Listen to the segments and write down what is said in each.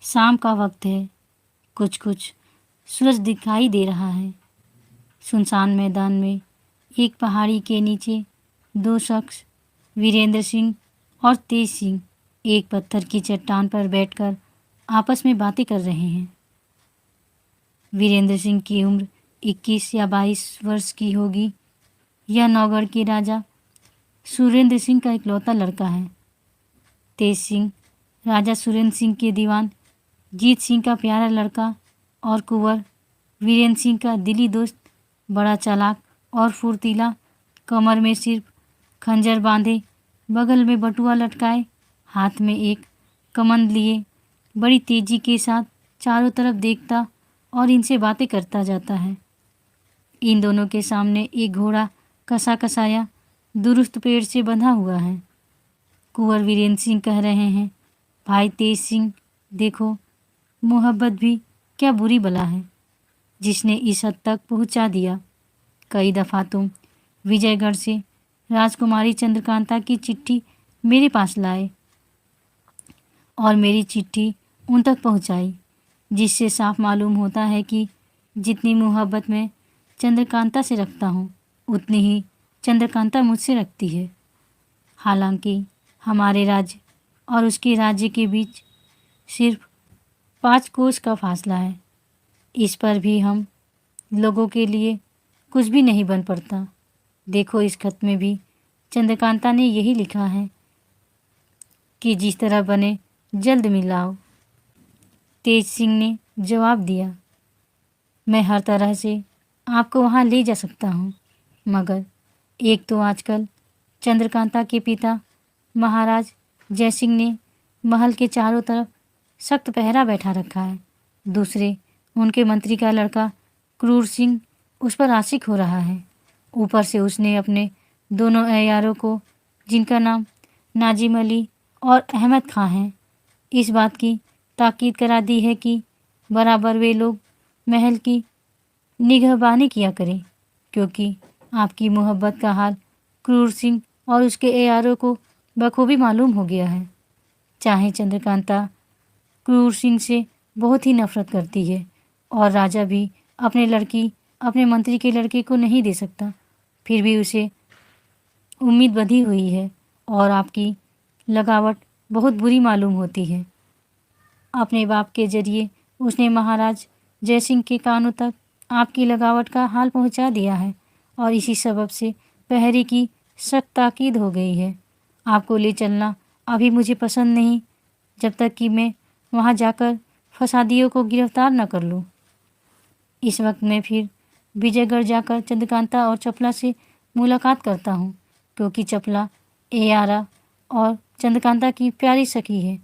शाम का वक्त है। कुछ कुछ सूरज दिखाई दे रहा है। सुनसान मैदान में एक पहाड़ी के नीचे दो शख्स, वीरेंद्र सिंह और तेज सिंह, एक पत्थर की चट्टान पर बैठकर आपस में बातें कर रहे हैं। वीरेंद्र सिंह की उम्र 21 या 22 वर्ष की होगी। यह नौगढ़ के राजा सुरेंद्र सिंह का इकलौता लड़का है। तेज सिंह राजा सुरेंद्र सिंह के दीवान जीत सिंह का प्यारा लड़का और कुंवर वीरेंद्र सिंह का दिली दोस्त, बड़ा चालाक और फुर्तीला, कमर में सिर्फ खंजर बांधे, बगल में बटुआ लटकाए, हाथ में एक कमंद लिए, बड़ी तेजी के साथ चारों तरफ देखता और इनसे बातें करता जाता है। इन दोनों के सामने एक घोड़ा कसा कसाया दुरुस्त पेड़ से बंधा हुआ है। कुंवर वीरेंद्र सिंह कह रहे हैं, भाई तेज सिंह, देखो मोहब्बत भी क्या बुरी बला है जिसने इस हद तक पहुंचा दिया। कई दफ़ा तुम विजयगढ़ से राजकुमारी चंद्रकांता की चिट्ठी मेरे पास लाए और मेरी चिट्ठी उन तक पहुंचाई, जिससे साफ मालूम होता है कि जितनी मोहब्बत मैं चंद्रकांता से रखता हूँ उतनी ही चंद्रकांता मुझसे रखती है। हालांकि हमारे राज्य और उसके राज्य के बीच सिर्फ 5 कोस का फासला है। इस पर भी हम लोगों के लिए कुछ भी नहीं बन पड़ता। देखो, इस खत में भी चंद्रकांता ने यही लिखा है कि जिस तरह बने जल्द मिल आओ। तेज सिंह ने जवाब दिया, मैं हर तरह से आपको वहाँ ले जा सकता हूँ, मगर एक तो आजकल चंद्रकांता के पिता महाराज जयसिंह ने महल के चारों तरफ सख्त पहरा बैठा रखा है। दूसरे, उनके मंत्री का लड़का क्रूर सिंह उस पर आशिक हो रहा है। ऊपर से उसने अपने दोनों अय्यारों को, जिनका नाम नाजिम अली और अहमद खां है, इस बात की ताकीद करा दी है कि बराबर वे लोग महल की निगहबानी किया करें, क्योंकि आपकी मोहब्बत का हाल क्रूर सिंह और उसके अय्यारों को बखूबी मालूम हो गया है। चाहे चंद्रकांता क्रूर सिंह से बहुत ही नफरत करती है और राजा भी अपने मंत्री के लड़के को नहीं दे सकता, फिर भी उसे उम्मीद बंधी हुई है और आपकी लगावट बहुत बुरी मालूम होती है। अपने बाप के जरिए उसने महाराज जयसिंह के कानों तक आपकी लगावट का हाल पहुंचा दिया है और इसी सबब से पहरे की सख्त ताकीद हो गई है। आपको ले चलना अभी मुझे पसंद नहीं, जब तक कि मैं वहां जाकर फसादियों को गिरफ्तार न कर लूं। इस वक्त मैं फिर विजयगढ़ जाकर चंद्रकांता और चपला से मुलाकात करता हूँ, क्योंकि चपला एयारा और चंद्रकांता की प्यारी सखी है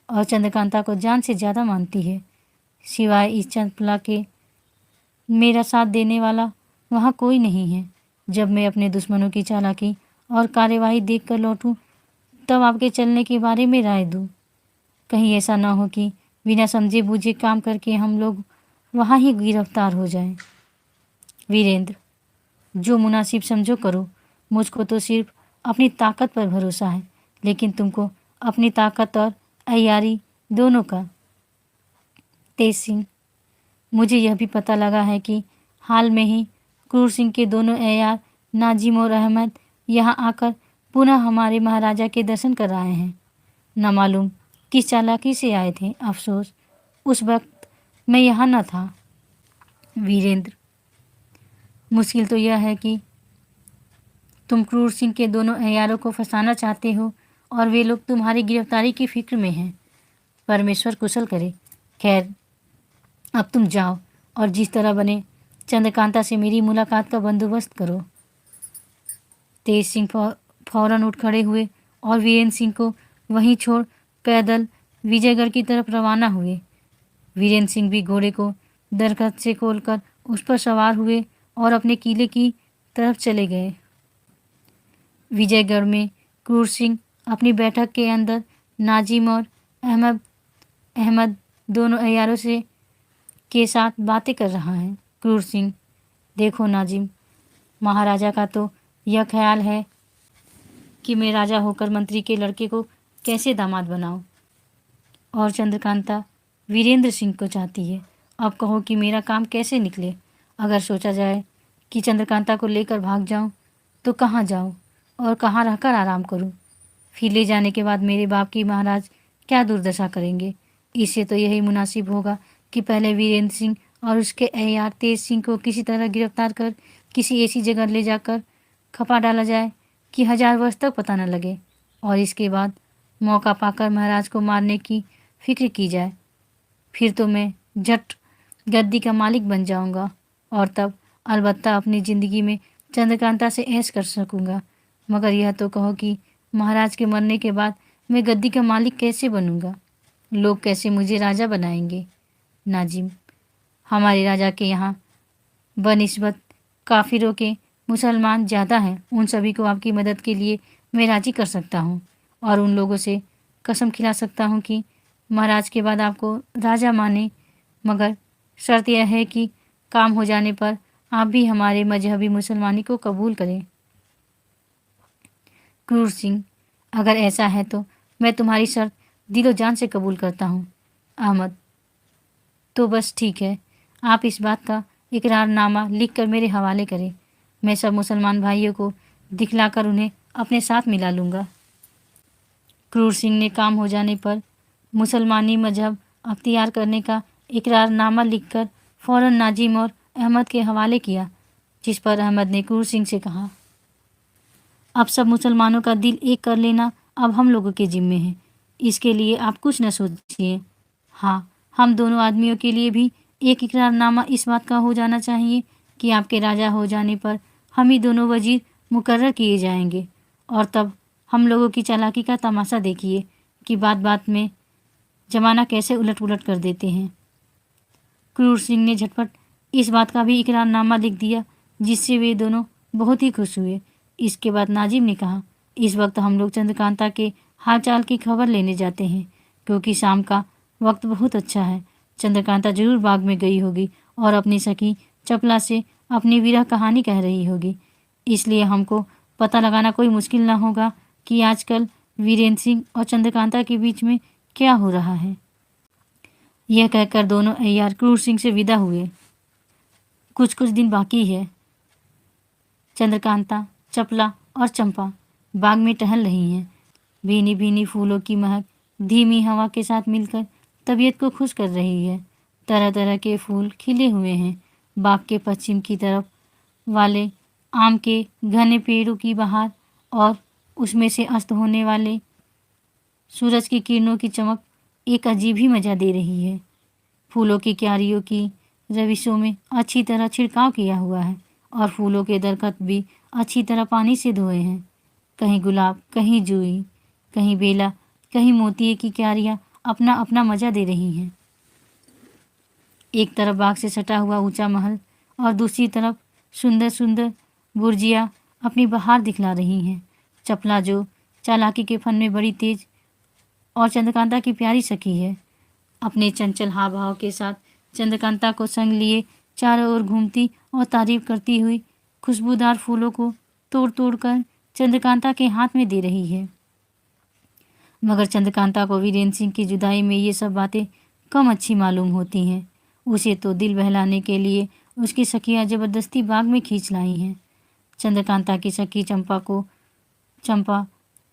और चंद्रकांता को जान से ज़्यादा मानती है। सिवाय इस चपला के मेरा साथ देने वाला वहाँ कोई नहीं है। जब मैं अपने दुश्मनों की चालाकी और कार्यवाही देखकर लौटूं, तब आपके चलने के बारे में राय दूं। कहीं ऐसा ना हो कि बिना समझे बूझे काम करके हम लोग वहाँ ही गिरफ्तार हो जाएं। वीरेंद्र, जो मुनासिब समझो करो। मुझको तो सिर्फ अपनी ताकत पर भरोसा है, लेकिन तुमको अपनी ताकत और अय्यारी दोनों का। तेज सिंह, मुझे यह भी पता लगा है कि हाल में ही क्रूर सिंह के दोनों अय्यार नाजिम और अहमद यहाँ आकर पुनः हमारे महाराजा के दर्शन कर आए हैं। न मालूम किस चालाकी से आए थे। अफसोस उस वक्त मैं यहाँ न था। वीरेंद्र, मुश्किल तो यह है कि तुम क्रूर सिंह के दोनों अय्यारों को फंसाना चाहते हो और वे लोग तुम्हारी गिरफ्तारी की फिक्र में हैं। परमेश्वर कुशल करे। खैर, अब तुम जाओ और जिस तरह बने चंद्रकांता से मेरी मुलाकात का बंदोबस्त करो। तेज सिंह फौरन उठ खड़े हुए और वीरेंद्र सिंह को वहीं छोड़ पैदल विजयगढ़ की तरफ रवाना हुए। वीरेंद्र सिंह भी घोड़े को दरख्त से खोलकर उस पर सवार हुए और अपने किले की तरफ चले गए। विजयगढ़ में क्रूर सिंह अपनी बैठक के अंदर नाजिम और अहमद दोनों अय्यारों से के साथ बातें कर रहा है। क्रूर सिंह, देखो नाजिम, महाराजा का तो यह ख्याल है कि मैं राजा होकर मंत्री के लड़के को कैसे दामाद बनाऊं, और चंद्रकांता वीरेंद्र सिंह को चाहती है। अब कहो कि मेरा काम कैसे निकले। अगर सोचा जाए कि चंद्रकांता को लेकर भाग जाऊं तो कहाँ जाऊं और कहाँ रहकर आराम करूं। फिर ले जाने के बाद मेरे बाप की महाराज क्या दुर्दशा करेंगे। इससे तो यही मुनासिब होगा कि पहले वीरेंद्र सिंह और उसके अय्यार तेज सिंह को किसी तरह गिरफ्तार कर किसी ऐसी जगह ले जाकर खपा डाला जाए कि 1000 वर्ष तक पता न लगे, और इसके बाद मौका पाकर महाराज को मारने की फिक्र की जाए। फिर तो मैं झट गद्दी का मालिक बन जाऊंगा और तब अलबत्ता अपनी ज़िंदगी में चंद्रकांता से ऐश कर सकूंगा। मगर यह तो कहो कि महाराज के मरने के बाद मैं गद्दी का मालिक कैसे बनूंगा? लोग कैसे मुझे राजा बनाएंगे? नाजिम, हमारे राजा के यहाँ बनिस्बत काफिरों के मुसलमान ज़्यादा हैं। उन सभी को आपकी मदद के लिए मैं राजी कर सकता हूँ और उन लोगों से कसम खिला सकता हूँ कि महाराज के बाद आपको राजा माने। मगर शर्त यह है कि काम हो जाने पर आप भी हमारे मजहबी मुसलमानी को कबूल करें। क्रूर सिंह, अगर ऐसा है तो मैं तुम्हारी शर्त दिलो जान से कबूल करता हूँ। अहमद, तो बस ठीक है, आप इस बात का इकरारनामा लिख कर मेरे हवाले करें। मैं सब मुसलमान भाइयों को दिखलाकर उन्हें अपने साथ मिला लूँगा। क्रूर सिंह ने काम हो जाने पर मुसलमानी मजहब अख्तियार करने का इकरारनामा लिखकर फ़ौरन नाजिम और अहमद के हवाले किया, जिस पर अहमद ने क्रूर सिंह से कहा, अब सब मुसलमानों का दिल एक कर लेना अब हम लोगों के जिम्मे है। इसके लिए आप कुछ न सोचिए। हाँ, हम दोनों आदमियों के लिए भी एक इकरारनामा इस बात का हो जाना चाहिए कि आपके राजा हो जाने पर हम ही दोनों वजीर मुकर्रर किए जाएंगे, और तब हम लोगों की चालाकी का तमाशा देखिए कि बात बात में जमाना कैसे उलट पुलट कर देते हैं। क्रूर सिंह ने झटपट इस बात का भी इकरारनामा लिख दिया, जिससे वे दोनों बहुत ही खुश हुए। इसके बाद नाजिम ने कहा, इस वक्त हम लोग चंद्रकांता के हाल चाल की खबर लेने जाते हैं, क्योंकि शाम का वक्त बहुत अच्छा है। चंद्रकांता जरूर बाग में गई होगी और अपनी सखी चपला से अपनी विरह कहानी कह रही होगी। इसलिए हमको पता लगाना कोई मुश्किल ना होगा कि आजकल वीरेंद्र सिंह और चंद्रकांता के बीच में क्या हो रहा है। यह कहकर दोनों अय्यार क्रूर सिंह से विदा हुए। कुछ दिन बाकी है। चंद्रकांता, चपला और चंपा बाग में टहल रही हैं। भीनी भीनी फूलों की महक धीमी हवा के साथ मिलकर तबीयत को खुश कर रही है। तरह तरह के फूल खिले हुए हैं। बाग के पश्चिम की तरफ वाले आम के घने पेड़ों की बहार और उसमें से अस्त होने वाले सूरज की किरणों की चमक एक अजीब ही मज़ा दे रही है। फूलों की क्यारियों की रविशों में अच्छी तरह छिड़काव किया हुआ है और फूलों के दरख्त भी अच्छी तरह पानी से धोए हैं। कहीं गुलाब, कहीं जूही, कहीं बेला, कहीं मोतिये की क्यारियाँ अपना अपना मज़ा दे रही हैं। एक तरफ बाग से सटा हुआ ऊंचा महल और दूसरी तरफ सुंदर सुंदर बुर्जियाँ अपनी बहार दिखला रही हैं। चपला, जो चालाकी के फन में बड़ी तेज और चंद्रकांता की प्यारी सखी है, अपने चंचल हाव भाव के साथ चंद्रकांता को संग लिए चारों ओर घूमती और तारीफ करती हुई खुशबूदार फूलों को तोड़ तोड़ कर चंद्रकांता के हाथ में दे रही है। मगर चंद्रकांता को वीरेंद्र सिंह की जुदाई में ये सब बातें कम अच्छी मालूम होती हैं। उसे तो दिल बहलाने के लिए उसकी सखियाँ ज़बरदस्ती बाग में खींच लाई हैं। चंद्रकांता की सखी चंपा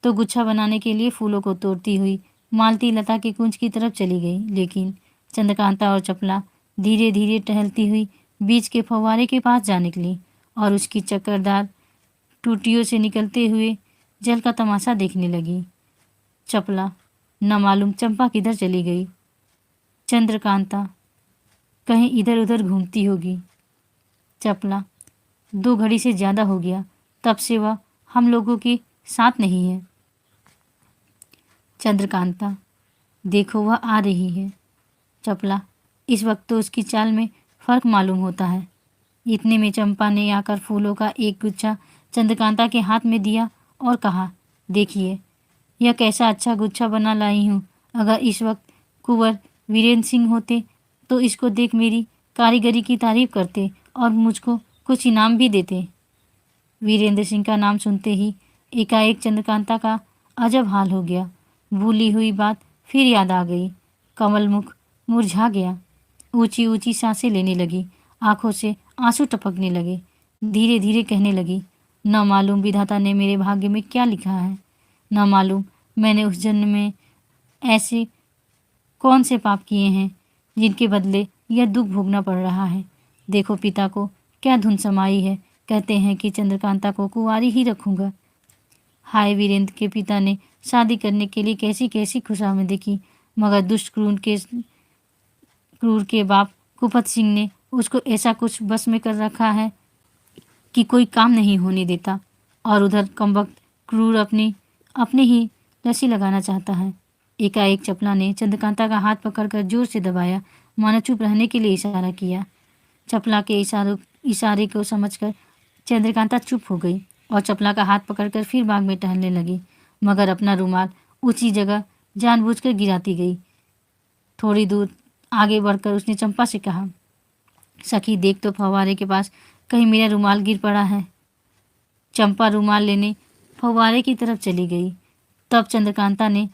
तो गुच्छा बनाने के लिए फूलों को तोड़ती हुई मालती लता के कुंज की तरफ चली गई, लेकिन चंद्रकांता और चपला धीरे धीरे टहलती हुई बीच के फव्वारे के पास जा निकली और उसकी चक्करदार टूटियों से निकलते हुए जल का तमाशा देखने लगी। चपला न मालूम चंपा किधर चली गई। चंद्रकांता कहीं इधर उधर घूमती होगी। चपला 2 घड़ी से ज़्यादा हो गया, तब से वह हम लोगों के साथ नहीं है। चंद्रकांता, देखो वह आ रही है। चपला, इस वक्त तो उसकी चाल में फ़र्क मालूम होता है। इतने में चंपा ने आकर फूलों का एक गुच्छा चंद्रकांता के हाथ में दिया और कहा, देखिए यह कैसा अच्छा गुच्छा बना लाई हूँ। अगर इस वक्त कुंवर वीरेंद्र सिंह होते तो इसको देख मेरी कारीगरी की तारीफ करते और मुझको कुछ इनाम भी देते। वीरेंद्र सिंह का नाम सुनते ही एकाएक चंद्रकांता का अजब हाल हो गया। भूली हुई बात फिर याद आ गई। कमल मुख मुरझा गया। ऊंची ऊंची सांसें लेने लगी, आंखों से आंसू टपकने लगे। धीरे धीरे कहने लगी, न मालूम विधाता ने मेरे भाग्य में क्या लिखा है, न मालूम मैंने उस जन्म में ऐसे कौन से पाप किए हैं जिनके बदले यह दुख भोगना पड़ रहा है। देखो पिता को क्या धुन समाई है, कहते हैं कि चंद्रकांता को कुंवारी ही रखूंगा। हाय वीरेंद्र के पिता ने शादी करने के लिए कैसी कैसी खुशामदी की, मगर दुष्ट क्रूर के बाप कुपत सिंह ने उसको ऐसा कुछ बस में कर रखा है कि कोई काम नहीं होने देता। और उधर कमबख्त क्रूर अपने ही रस्सी लगाना चाहता है। एकाएक चपला ने चंद्रकांता का हाथ पकड़कर जोर से दबाया, मानो चुप रहने के लिए इशारा किया। चपला के इशारे को समझकर चंद्रकांता चुप हो गई और चपला का हाथ पकड़कर फिर बाग में टहलने लगी, मगर अपना रुमाल ऊंची जगह जानबूझकर गिराती गई। थोड़ी दूर आगे बढ़कर उसने चंपा से कहा, सखी देख तो फव्वारे के पास कहीं मेरा रुमाल गिर पड़ा है। चंपा रुमाल लेने फव्वारे की तरफ चली गई। तब चंद्रकांता ने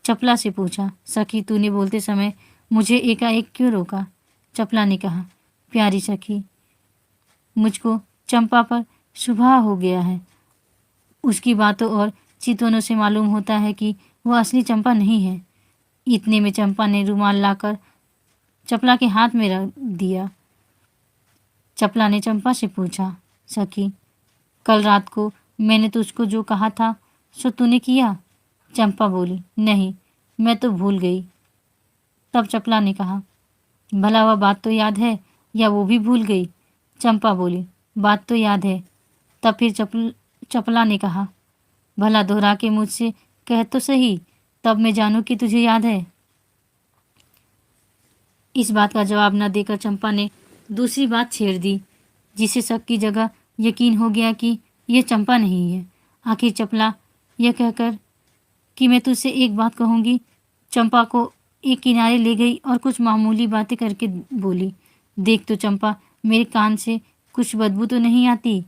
चपला से पूछा, सखी तूने बोलते समय मुझे एकाएक क्यों रोका? चपला ने कहा, प्यारी सखी, मुझको चंपा पर शुभा हो गया है। उसकी बातों और चितवनों से मालूम होता है कि वह असली चंपा नहीं है। इतने में चंपा ने रुमाल लाकर चपला के हाथ में रख दिया। चपला ने चंपा से पूछा, सखी कल रात को मैंने तुझको जो कहा था सो तूने किया? चंपा बोली, नहीं, मैं तो भूल गई। तब चपला ने कहा, भला वह बात तो याद है या वो भी भूल गई? चंपा बोली, बात तो याद है। तब फिर चपला ने कहा, भला दोहरा के मुझसे कह तो सही, तब मैं जानूं कि तुझे याद है। इस बात का जवाब न देकर चंपा ने दूसरी बात छेड़ दी, जिससे शक की जगह यकीन हो गया कि यह चंपा नहीं है। आखिर चपला यह कहकर कि मैं तुझसे एक बात कहूँगी, चंपा को एक किनारे ले गई और कुछ मामूली बातें करके बोली, देख तो चंपा, मेरे कान से कुछ बदबू तो नहीं आती,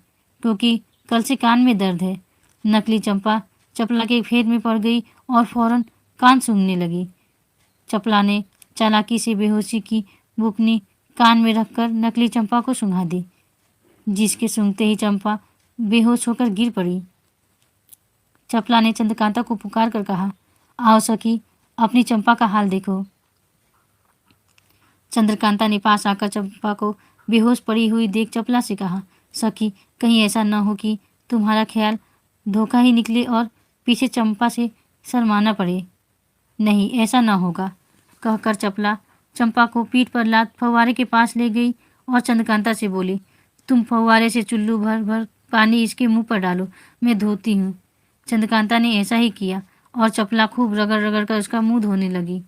क्योंकि कल से कान में दर्द है। नकली चंपा चपला के फेर में पड़ गई और फौरन कान सूंघने लगी। चपला ने चालाकी से बेहोशी की बुकनी कान में रखकर नकली चंपा को सूंघा दी, जिसके सूंघते ही चंपा बेहोश होकर गिर पड़ी। चपला ने चंद्रकांता को पुकार कर कहा, आओ सखी, अपनी चंपा का हाल देखो। चंद्रकांता ने पास आकर चंपा को बेहोश पड़ी हुई देख चपला से कहा, सखी कहीं ऐसा न हो कि तुम्हारा ख्याल धोखा ही निकले और पीछे चंपा से शर्माना पड़े। नहीं, ऐसा न होगा, कहकर चपला चंपा को पीठ पर लाद फव्वारे के पास ले गई और चंद्रकांता से बोली, तुम फव्वारे से चुल्लू भर भर पानी इसके मुंह पर डालो, मैं धोती हूँ। चंद्रकांता ने ऐसा ही किया और चपला खूब रगड़ रगड़ कर उसका मुंह धोने लगी।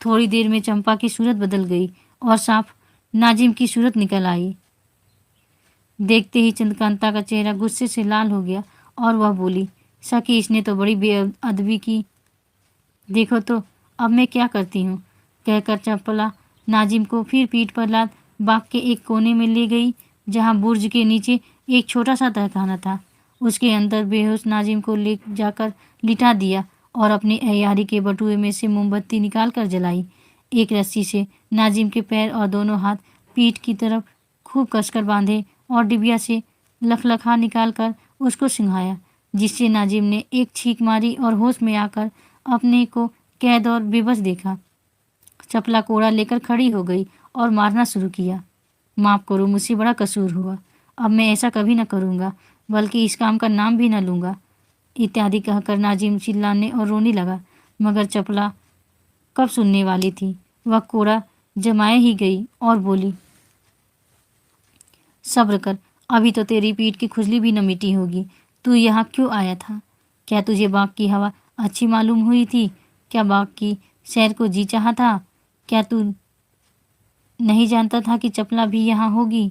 थोड़ी देर में चंपा की सूरत बदल गई और साफ नाजिम की सूरत निकल आई। देखते ही चंद्रकांता का चेहरा गुस्से से लाल हो गया और वह बोली, सखी इसने तो बड़ी बेअदबी की, देखो तो अब मैं क्या करती हूँ। कहकर चपला नाजिम को फिर पीठ पर लाद बाग के एक कोने में ले गई, जहाँ बुर्ज के नीचे एक छोटा सा तहखाना था। उसके अंदर बेहोश नाजिम को ले जाकर लिटा दिया और अपनी अय्यारी के बटुए में से मोमबत्ती निकाल कर जलाई। एक रस्सी से नाजिम के पैर और दोनों हाथ पीठ की तरफ खूब कसकर बांधे और डिबिया से लखलखा निकाल कर उसको सिंघाया, जिससे नाजिम ने एक छींक मारी और होश में आकर अपने को कैद और बेबस देखा। चपला कोड़ा लेकर खड़ी हो गई और मारना शुरू किया। माफ़ करो, मुझसे बड़ा कसूर हुआ, अब मैं ऐसा कभी न करूँगा, बल्कि इस काम का नाम भी न लूँगा, इत्यादि कहकर नाजिम चिल्लाने और रोने लगा। मगर चपला कब सुनने वाली थी, वह कोड़ा जमाए ही गई और बोली, सब्र कर, अभी तो तेरी पीठ की खुजली भी न मिटी होगी। तू यहाँ क्यों आया था? क्या तुझे बाग की हवा अच्छी मालूम हुई थी? क्या बाग की सैर को जी चाहा था? क्या तू नहीं जानता था कि चपला भी यहाँ होगी?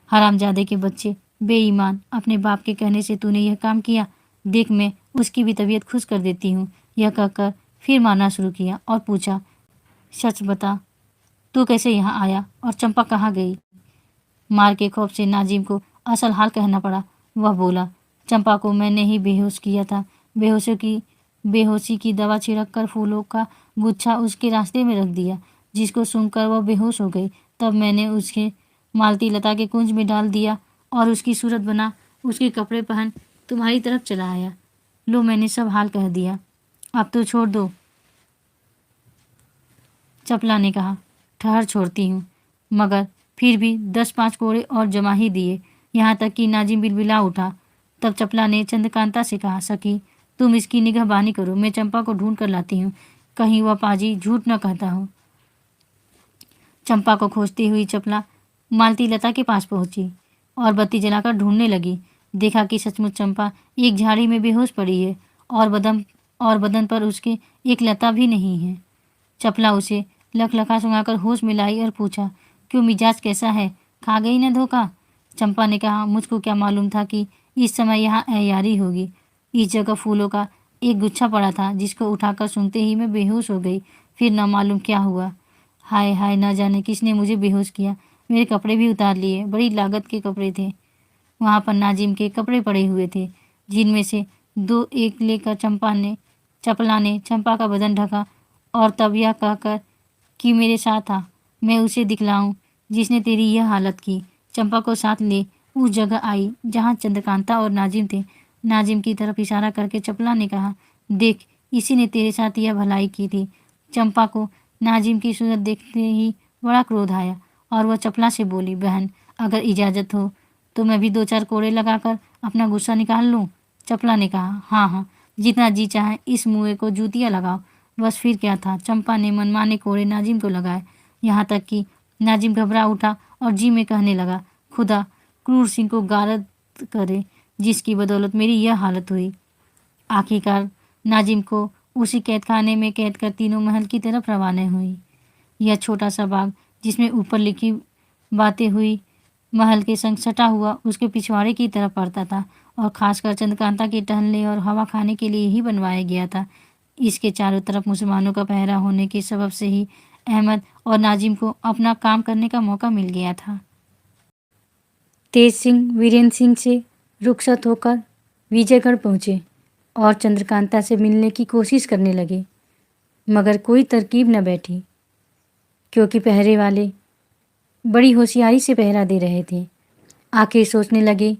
हरामजादे के बच्चे, बेईमान, अपने बाप के कहने से तूने यह काम किया। देख, मैं उसकी भी तबीयत खुश कर देती हूँ। यह कहकर फिर मारना शुरू किया और पूछा, सच बता, तू कैसे यहाँ आया और चंपा कहाँ गई? मार के खौफ से नाजिम को असल हाल कहना पड़ा। वह बोला, चंपा को मैंने ही बेहोश किया था। बेहोशों की बेहोशी की दवा छिड़क कर फूलों का गुच्छा उसके रास्ते में रख दिया, जिसको सुनकर वह बेहोश हो गई। तब मैंने उसके मालती लता के कुंज में डाल दिया और उसकी सूरत बना उसके कपड़े पहन तुम्हारी तरफ चला आया। लो, मैंने सब हाल कह दिया, अब तो छोड़ दो। चपला ने कहा, ठहर, छोड़ती हूँ, मगर फिर भी 10-5 कोड़े और जमा ही दिए, यहाँ तक कि नाजिम बिलबिला उठा। तब चपला ने चंद्रकांता से कहा, सखी, तुम इसकी निगहबानी करो, मैं चंपा को ढूंढ कर लाती हूँ, कहीं वह पाजी झूठ न कहता हो। चंपा को खोजती हुई चपला मालती लता के पास पहुंची और बत्ती जलाकर ढूंढने लगी। देखा कि सचमुच चंपा एक झाड़ी में बेहोश पड़ी है और बदन पर उसके एक लता भी नहीं है। चपला उसे लखलखा सुनाकर होश में लाई और पूछा, क्यों, मिजाज कैसा है, खा गई न धोखा? चंपा ने कहा, मुझको क्या मालूम था कि इस समय यहाँ अय्यारी होगी। इस जगह फूलों का एक गुच्छा पड़ा था, जिसको उठाकर सुनते ही मैं बेहोश हो गई। फिर न मालूम क्या हुआ। हाय हाय, न जाने किसने मुझे बेहोश किया। मेरे कपड़े भी उतार लिए, बड़ी लागत के कपड़े थे। वहाँ पर नाजिम के कपड़े पड़े हुए थे, जिनमें से 2 एक लेकर चपला ने चंपा का बदन ढका और तब यह कहकर कि मेरे साथ आ, मैं उसे दिखलाऊं जिसने तेरी यह हालत की, चंपा को साथ ले उस जगह आई जहाँ चंद्रकांता और नाजिम थे। नाजिम की तरफ इशारा करके चपला ने कहा, देख, इसी ने तेरे साथ यह भलाई की थी। चंपा को नाजिम की सूरत देखते ही बड़ा क्रोध आया और वह चपला से बोली, बहन, अगर इजाज़त हो तो मैं भी 2-4 कोड़े लगाकर अपना गुस्सा निकाल लूँ। चपला ने कहा, हाँ हाँ, जितना जी चाहे इस मुँहे को जूतियाँ लगाओ। बस फिर क्या था, चंपा ने मनमाने कोड़े नाजिम को लगाए, यहाँ तक कि नाजिम घबरा उठा और जी में कहने लगा, खुदा क्रूर सिंह को गारद करे, जिसकी बदौलत मेरी यह हालत हुई। आखिरकार नाजिम को उसी कैदखाने में कैद कर तीनों महल की तरफ रवाना हुई। यह छोटा सा बाग, जिसमें ऊपर लिखी बातें हुई महल के संग सटा हुआ उसके पिछवाड़े की तरफ पड़ता था और खासकर चंद्रकांता के टहलने और हवा खाने के लिए ही बनवाया गया था। इसके चारों तरफ मुसलमानों का पहरा होने के सबब से ही अहमद और नाजिम को अपना काम करने का मौका मिल गया था। तेज सिंह वीरेंद्र सिंह से रुखसत होकर विजयगढ़ पहुँचे और चंद्रकांता से मिलने की कोशिश करने लगे, मगर कोई तरकीब न बैठी, क्योंकि पहरे वाले बड़ी होशियारी से पहरा दे रहे थे। आखिर सोचने लगे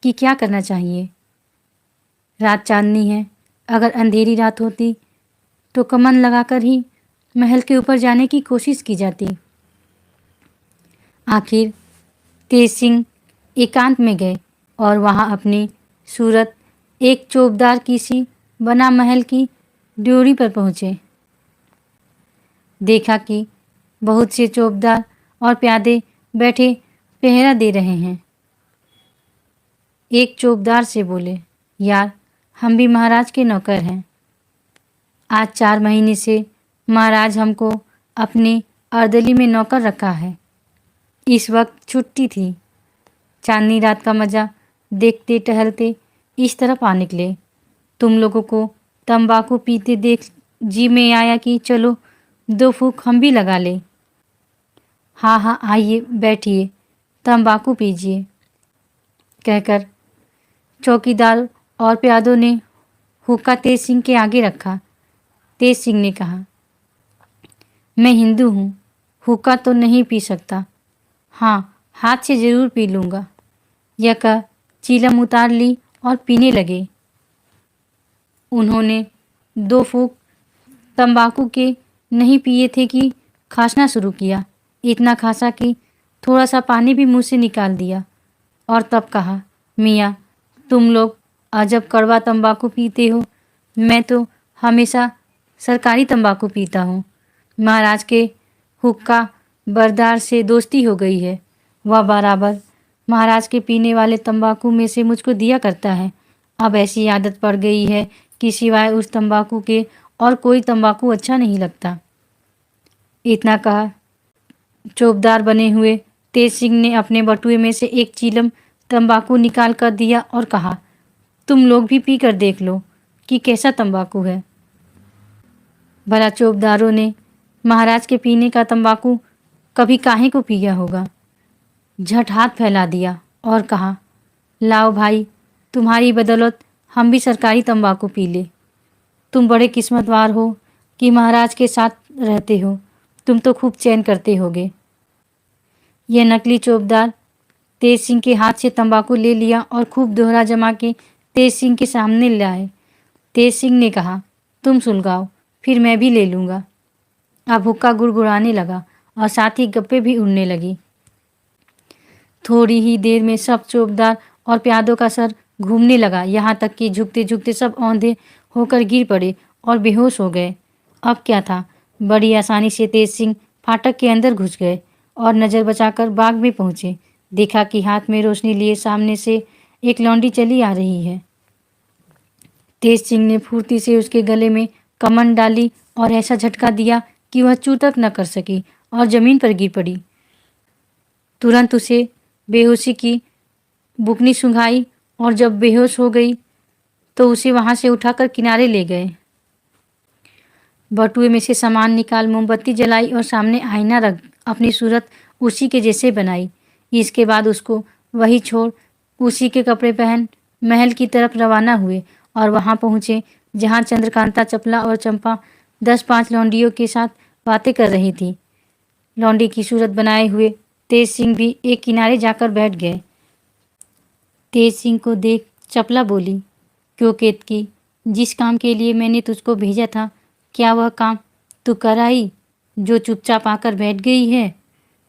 कि क्या करना चाहिए। रात चांदनी है, अगर अंधेरी रात होती तो कमन लगाकर ही महल के ऊपर जाने की कोशिश की जाती। आखिर तेज सिंह एकांत में गए और वहाँ अपनी सूरत एक चौबदार की सी बना महल की ड्योढ़ी पर पहुँचे। देखा कि बहुत से चौबदार और प्यादे बैठे पहरा दे रहे हैं। एक चौबदार से बोले, यार, हम भी महाराज के नौकर हैं। आज 4 महीने से महाराज हमको अपनी अर्दली में नौकर रखा है। इस वक्त छुट्टी थी। चांदनी रात का मज़ा देखते टहलते इस तरफ आ निकले। तुम लोगों को तंबाकू पीते देख जी में आया कि चलो 2 फूंक हम भी लगा लें। हाँ हाँ, आइए, बैठिए, तंबाकू पीजिए, कहकर चौकीदार और प्यादों ने हुक्का तेज सिंह के आगे रखा। तेज सिंह ने कहा, मैं हिंदू हूँ, हुक्का तो नहीं पी सकता। हाँ, हाथ से ज़रूर पी लूँगा। यह कह चीलम उतार ली और पीने लगे। उन्होंने 2 फूंक तंबाकू के नहीं पिए थे कि खांसना शुरू किया। इतना खांसा कि थोड़ा सा पानी भी मुंह से निकाल दिया और तब कहा, मियाँ, तुम लोग अजब कड़वा तंबाकू पीते हो। मैं तो हमेशा सरकारी तंबाकू पीता हूँ। महाराज के हुक्का बरदार से दोस्ती हो गई है। वह बराबर महाराज के पीने वाले तंबाकू में से मुझको दिया करता है। अब ऐसी आदत पड़ गई है कि सिवाय उस तंबाकू के और कोई तंबाकू अच्छा नहीं लगता। इतना कहा चौबदार बने हुए तेज सिंह ने अपने बटुए में से एक चीलम तंबाकू निकाल कर दिया और कहा, तुम लोग भी पी कर देख लो कि कैसा तंबाकू है। भला चौबदारों ने महाराज के पीने का तंबाकू कभी काहे को पिया होगा। झट हाथ फैला दिया और कहा, लाओ भाई, तुम्हारी बदौलत हम भी सरकारी तंबाकू पी ले। तुम बड़े किस्मतवार हो कि महाराज के साथ रहते हो। तुम तो खूब चैन करते होगे। यह नकली चौबदार तेज सिंह के हाथ से तंबाकू ले लिया और खूब दोहरा जमा के तेज सिंह के सामने लाए। तेज सिंह ने कहा, तुम सुलगाओ, फिर मैं भी ले लूँगा। अब हुक्का गुड़गुड़ाने लगा और साथ ही गप्पे भी उड़ने लगी। थोड़ी ही देर में सब चौबदार और प्यादों का सर घूमने लगा, यहाँ तक कि झुकते झुकते सब औंधे होकर गिर पड़े और बेहोश हो गए। अब क्या था, बड़ी आसानी से तेज सिंह फाटक के अंदर घुस गए और नज़र बचाकर बाग में पहुंचे। देखा कि हाथ में रोशनी लिए सामने से एक लौंडी चली आ रही है। तेज सिंह ने फुर्ती से उसके गले में कमर डाली और ऐसा झटका दिया कि वह चू तक न कर सकी और जमीन पर गिर पड़ी। तुरंत उसे बेहोशी की बुकनी सुंघाई और जब बेहोश हो गई तो उसे वहां से उठाकर किनारे ले गए। बटुए में से सामान निकाल मोमबत्ती जलाई और सामने आईना रख अपनी सूरत उसी के जैसे बनाई। इसके बाद उसको वही छोड़ उसी के कपड़े पहन महल की तरफ रवाना हुए और वहां पहुंचे जहां चंद्रकांता, चपला और चंपा 10-5 लौंडियों के साथ बातें कर रही थी। लौंडी की सूरत बनाए हुए तेज सिंह भी एक किनारे जाकर बैठ गए। तेज सिंह को देख चपला बोली, क्यों केतकी, जिस काम के लिए मैंने तुझको भेजा था, क्या वह काम तू कर आई जो चुपचाप आकर बैठ गई है?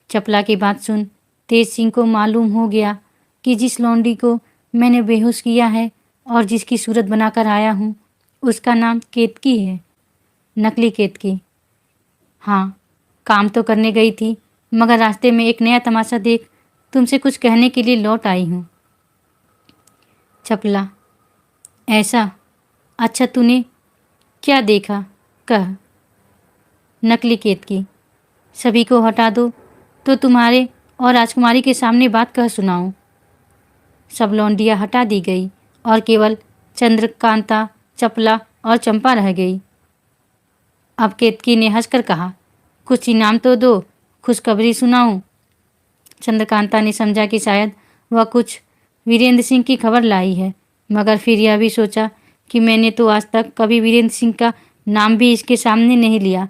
चपला की बात सुन तेज सिंह को मालूम हो गया कि जिस लौंडी को मैंने बेहोश किया है और जिसकी सूरत बनाकर आया हूँ, उसका नाम केतकी है, नकली केतकी। हाँ, काम तो करने गई थी, मगर रास्ते में एक नया तमाशा देख तुमसे कुछ कहने के लिए लौट आई हूँ। चपला, ऐसा? अच्छा, तूने क्या देखा, कह। नकली केतकी, सभी को हटा दो तो तुम्हारे और राजकुमारी के सामने बात कह सुनाऊं। सब लौंडियाँ हटा दी गई और केवल चंद्रकांता, चपला और चंपा रह गई। अब केतकी ने हंसकर कहा, कुछ इनाम तो दो, खुशखबरी सुनाऊं। चंद्रकांता ने समझा कि शायद वह कुछ वीरेंद्र सिंह की खबर लाई है, मगर फिर यह भी सोचा कि मैंने तो आज तक कभी वीरेंद्र सिंह का नाम भी इसके सामने नहीं लिया।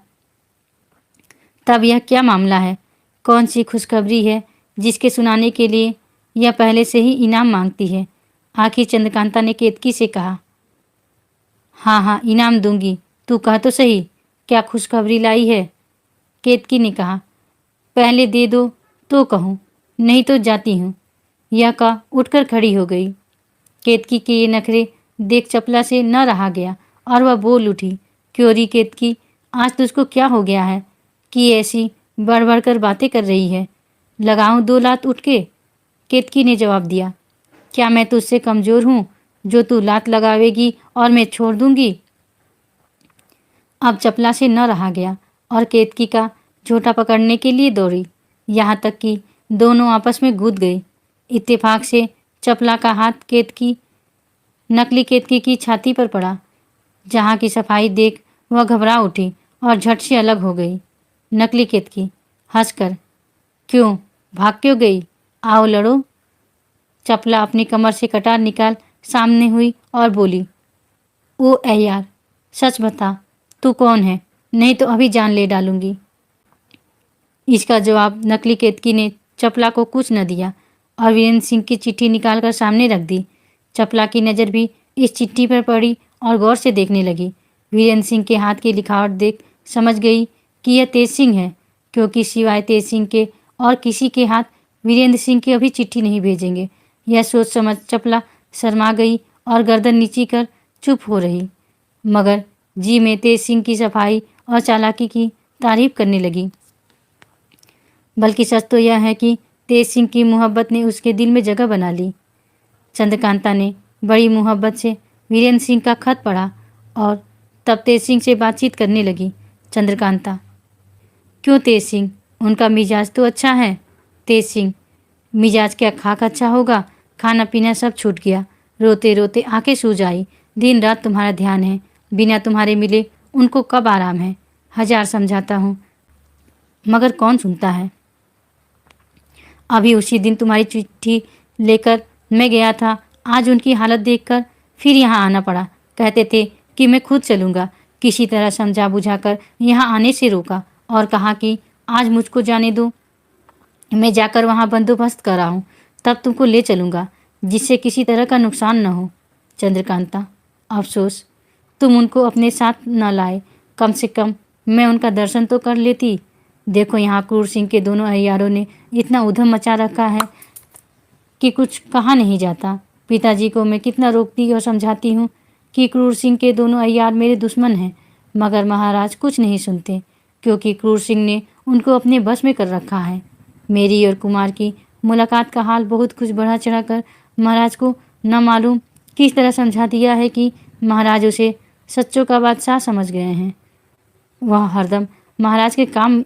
तब यह क्या मामला है? कौन सी खुशखबरी है जिसके सुनाने के लिए यह पहले से ही इनाम मांगती है? आखिर चंद्रकांता ने केतकी से कहा। हाँ हाँ, इनाम दूंगी, तू कह तो सही, क्या खुशखबरी लाई है? केतकी ने कहा, पहले दे दो तो कहूँ, नहीं तो जाती हूँ। यह कह उठकर खड़ी हो गई। केतकी के ये नखरे देख चपला से न रहा गया और वह बोल उठी, क्यों री केतकी, आज तुझको क्या हो गया है कि ऐसी बढ़ बढ़ कर बातें कर रही है? लगाऊं 2 लात उठ के? केतकी ने जवाब दिया, क्या मैं तुझसे कमज़ोर हूँ जो तू लात लगावेगी और मैं छोड़ दूंगी? अब चपला से न रहा गया और केतकी का झोटा पकड़ने के लिए दौड़ी, यहाँ तक कि दोनों आपस में कूद गए। इत्तेफाक से चपला का हाथ नकली केतकी की छाती पर पड़ा, जहाँ की सफाई देख वह घबरा उठी और झट से अलग हो गई। नकली केतकी हंसकर, क्यों, भाग क्यों गई? आओ लड़ो। चपला अपनी कमर से कटार निकाल सामने हुई और बोली, ओ यार, सच बता, तू कौन है, नहीं तो अभी जान ले डालूंगी। इसका जवाब नकली केतकी ने चपला को कुछ न दिया और वीरेंद्र सिंह की चिट्ठी निकालकर सामने रख दी। चपला की नज़र भी इस चिट्ठी पर पड़ी और गौर से देखने लगी। वीरेंद्र सिंह के हाथ की लिखावट देख समझ गई कि यह तेज सिंह है, क्योंकि सिवाय तेज सिंह के और किसी के हाथ वीरेंद्र सिंह की अभी चिट्ठी नहीं भेजेंगे। यह सोच समझ चपला शर्मा गई और गर्दन नीची कर चुप हो रही, मगर जी में तेज सिंह की सफाई और चालाकी की तारीफ करने लगी। बल्कि सच तो यह है कि तेज सिंह की मोहब्बत ने उसके दिल में जगह बना ली। चंद्रकांता ने बड़ी मोहब्बत से वीरेंद्र सिंह का खत पढ़ा और तब तेज सिंह से बातचीत करने लगी। चंद्रकांता, क्यों तेज सिंह, उनका मिजाज तो अच्छा है। तेज सिंह, मिजाज क्या, खाक अच्छा होगा, खाना पीना सब छूट गया, रोते रोते आंखें सूज आई, दिन रात तुम्हारा ध्यान है, बिना तुम्हारे मिले उनको कब आराम है। 1000 समझाता हूँ मगर कौन सुनता है। अभी उसी दिन तुम्हारी चिट्ठी लेकर मैं गया था, आज उनकी हालत देखकर फिर यहाँ आना पड़ा। कहते थे कि मैं खुद चलूँगा। किसी तरह समझा बुझाकर यहाँ आने से रोका और कहा कि आज मुझको जाने दो, मैं जाकर वहाँ बंदोबस्त कराऊं, तब तुमको ले चलूँगा, जिससे किसी तरह का नुकसान न हो। चंद्रकांता, अफसोस तुम उनको अपने साथ न लाए, कम से कम मैं उनका दर्शन तो कर लेती। देखो यहाँ क्रूर सिंह के दोनों अय्यारों ने इतना उधम मचा रखा है कि कुछ कहा नहीं जाता। पिताजी को मैं कितना रोकती और समझाती हूँ कि क्रूर सिंह के दोनों अय्यार मेरे दुश्मन हैं, मगर महाराज कुछ नहीं सुनते, क्योंकि क्रूर सिंह ने उनको अपने बस में कर रखा है। मेरी और कुमार की मुलाकात का हाल बहुत कुछ बढ़ा चढ़ा कर महाराज को न मालूम किस तरह समझा दिया है कि महाराज उसे सच्चों का बादशाह समझ गए हैं। वह हरदम महाराज के काम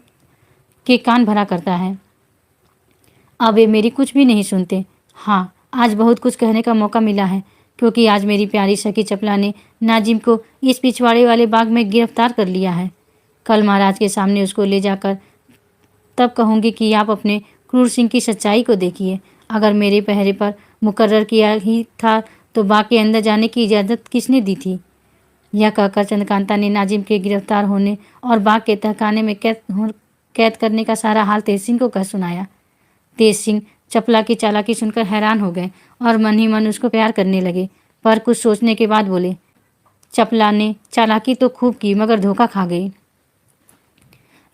के कान भरा करता है। अब वे मेरी कुछ भी नहीं सुनते। हाँ, आज बहुत कुछ कहने का मौका मिला है, क्योंकि आज मेरी प्यारी सखी चपला ने नाजिम को इस पिछवाड़े वाले बाग में गिरफ्तार कर लिया है। कल महाराज के सामने उसको ले जाकर तब कहूँगी कि आप अपने क्रूर सिंह की सच्चाई को देखिए। अगर मेरे पहरे पर मुकर्रर किया ही था तो बाग के अंदर जाने की इजाज़त किसने दी थी? यह कहकर चंद्रकांता ने नाजिम के गिरफ्तार होने और बाग के तहखाने में कैद करने का सारा हाल तेज सिंह को कह सुनाया। तेज सिंह चपला की चालाकी सुनकर हैरान हो गए और मन ही मन उसको प्यार करने लगे, पर कुछ सोचने के बाद बोले, चपला ने चालाकी तो खूब की, मगर धोखा खा गई।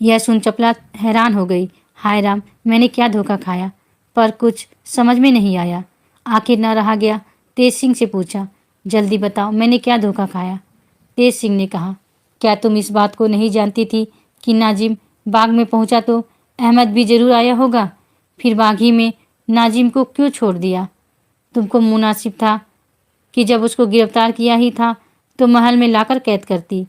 यह सुन चपला हैरान हो गई। हाय राम, मैंने क्या धोखा खाया? पर कुछ समझ में नहीं आया। आखिर न रहा गया, तेज सिंह से पूछा, जल्दी बताओ, मैंने क्या धोखा खाया? तेज सिंह ने कहा, क्या तुम इस बात को नहीं जानती थी कि नाजिम बाग में पहुंचा तो अहमद भी जरूर आया होगा? फिर बाग ही में नाजिम को क्यों छोड़ दिया? तुमको मुनासिब था कि जब उसको गिरफ्तार किया ही था तो महल में लाकर कैद करती,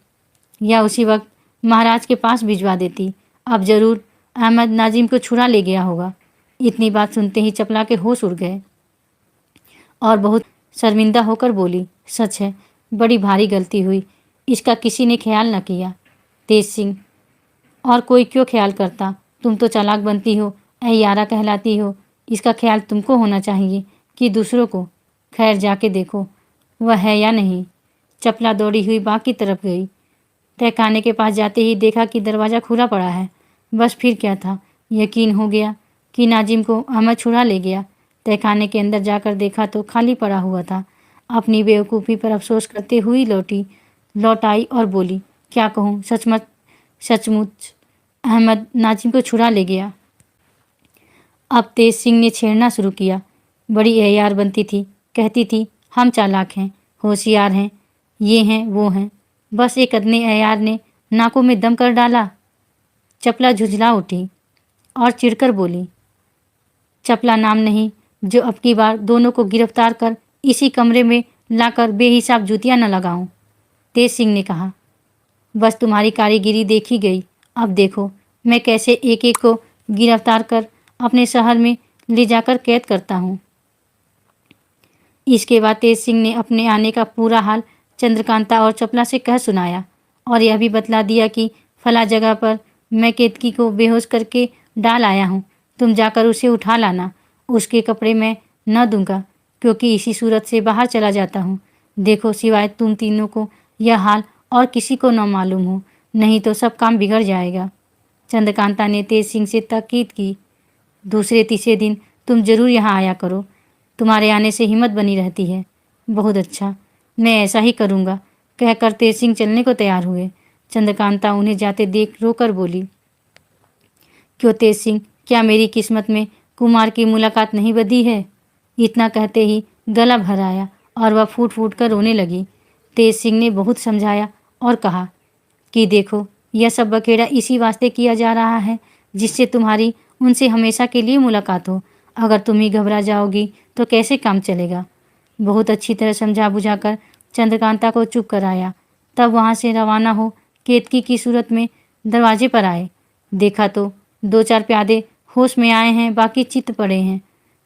या उसी वक्त महाराज के पास भिजवा देती। अब जरूर अहमद नाजिम को छुड़ा ले गया होगा। इतनी बात सुनते ही चपला के होश उड़ गए और बहुत शर्मिंदा होकर बोली, सच है, बड़ी भारी गलती हुई, इसका किसी ने ख्याल न किया। तेज सिंह, और कोई क्यों ख्याल करता? तुम तो चालाक बनती हो, अय्यारा कहलाती हो, इसका ख्याल तुमको होना चाहिए कि दूसरों को। खैर जाके देखो वह है या नहीं। चपला दौड़ी हुई बाग की तरफ गई। तहखाने के पास जाते ही देखा कि दरवाज़ा खुला पड़ा है। बस फिर क्या था, यकीन हो गया कि नाजिम को अहमद छुड़ा ले गया। तहखाने के अंदर जाकर देखा तो खाली पड़ा हुआ था। अपनी बेवकूफ़ी पर अफसोस करते हुए लौट आई और बोली, क्या कहूँ, सचमुच अहमद नाजिम को छुड़ा ले गया। अब तेज सिंह ने छेड़ना शुरू किया। बड़ी एयार बनती थी, कहती थी हम चालाक हैं, होशियार हैं, ये हैं वो हैं। बस एक अदने एयार ने नाकों में दम कर डाला। चपला झुंझला उठी और चिढ़कर बोली, चपला नाम नहीं जो अब की बार दोनों को गिरफ्तार कर इसी कमरे में लाकर बेहिसाब जूतियां न लगाऊं। तेज सिंह ने कहा, बस तुम्हारी कारीगिरी देखी गई, अब देखो मैं कैसे एक एक को गिरफ्तार कर अपने शहर में ले जाकर कैद करता हूँ। इसके बाद तेज सिंह ने अपने आने का पूरा हाल चंद्रकांता और चपला से कह सुनाया और यह भी बतला दिया कि फला जगह पर मैं केतकी को बेहोश करके डाल आया हूँ, तुम जाकर उसे उठा लाना। उसके कपड़े मैं न दूंगा, क्योंकि इसी सूरत से बाहर चला जाता हूँ। देखो सिवाय तुम तीनों को यह हाल और किसी को न मालूम हो, नहीं तो सब काम बिगड़ जाएगा। चंद्रकांता ने तेज सिंह से ताकीद की, दूसरे तीसरे दिन तुम जरूर यहाँ आया करो, तुम्हारे आने से हिम्मत बनी रहती है। बहुत अच्छा, मैं ऐसा ही करूँगा, कहकर तेज सिंह चलने को तैयार हुए। चंद्रकांता उन्हें जाते देख रोकर बोली, क्यों तेज सिंह, क्या मेरी किस्मत में कुमार की मुलाकात नहीं बधी है? इतना कहते ही गला भर आया और वह फूट फूट कर रोने लगी। तेज सिंह ने बहुत समझाया और कहा कि देखो यह सब बखेड़ा इसी वास्ते किया जा रहा है जिससे तुम्हारी उनसे हमेशा के लिए मुलाकात हो। अगर तुम ही घबरा जाओगी तो कैसे काम चलेगा? बहुत अच्छी तरह समझा बुझाकर चंद्रकांता को चुप कराया। तब वहाँ से रवाना हो केतकी की सूरत में दरवाजे पर आए। देखा तो 2-4 प्यादे होश में आए हैं, बाकी चित्त पड़े हैं।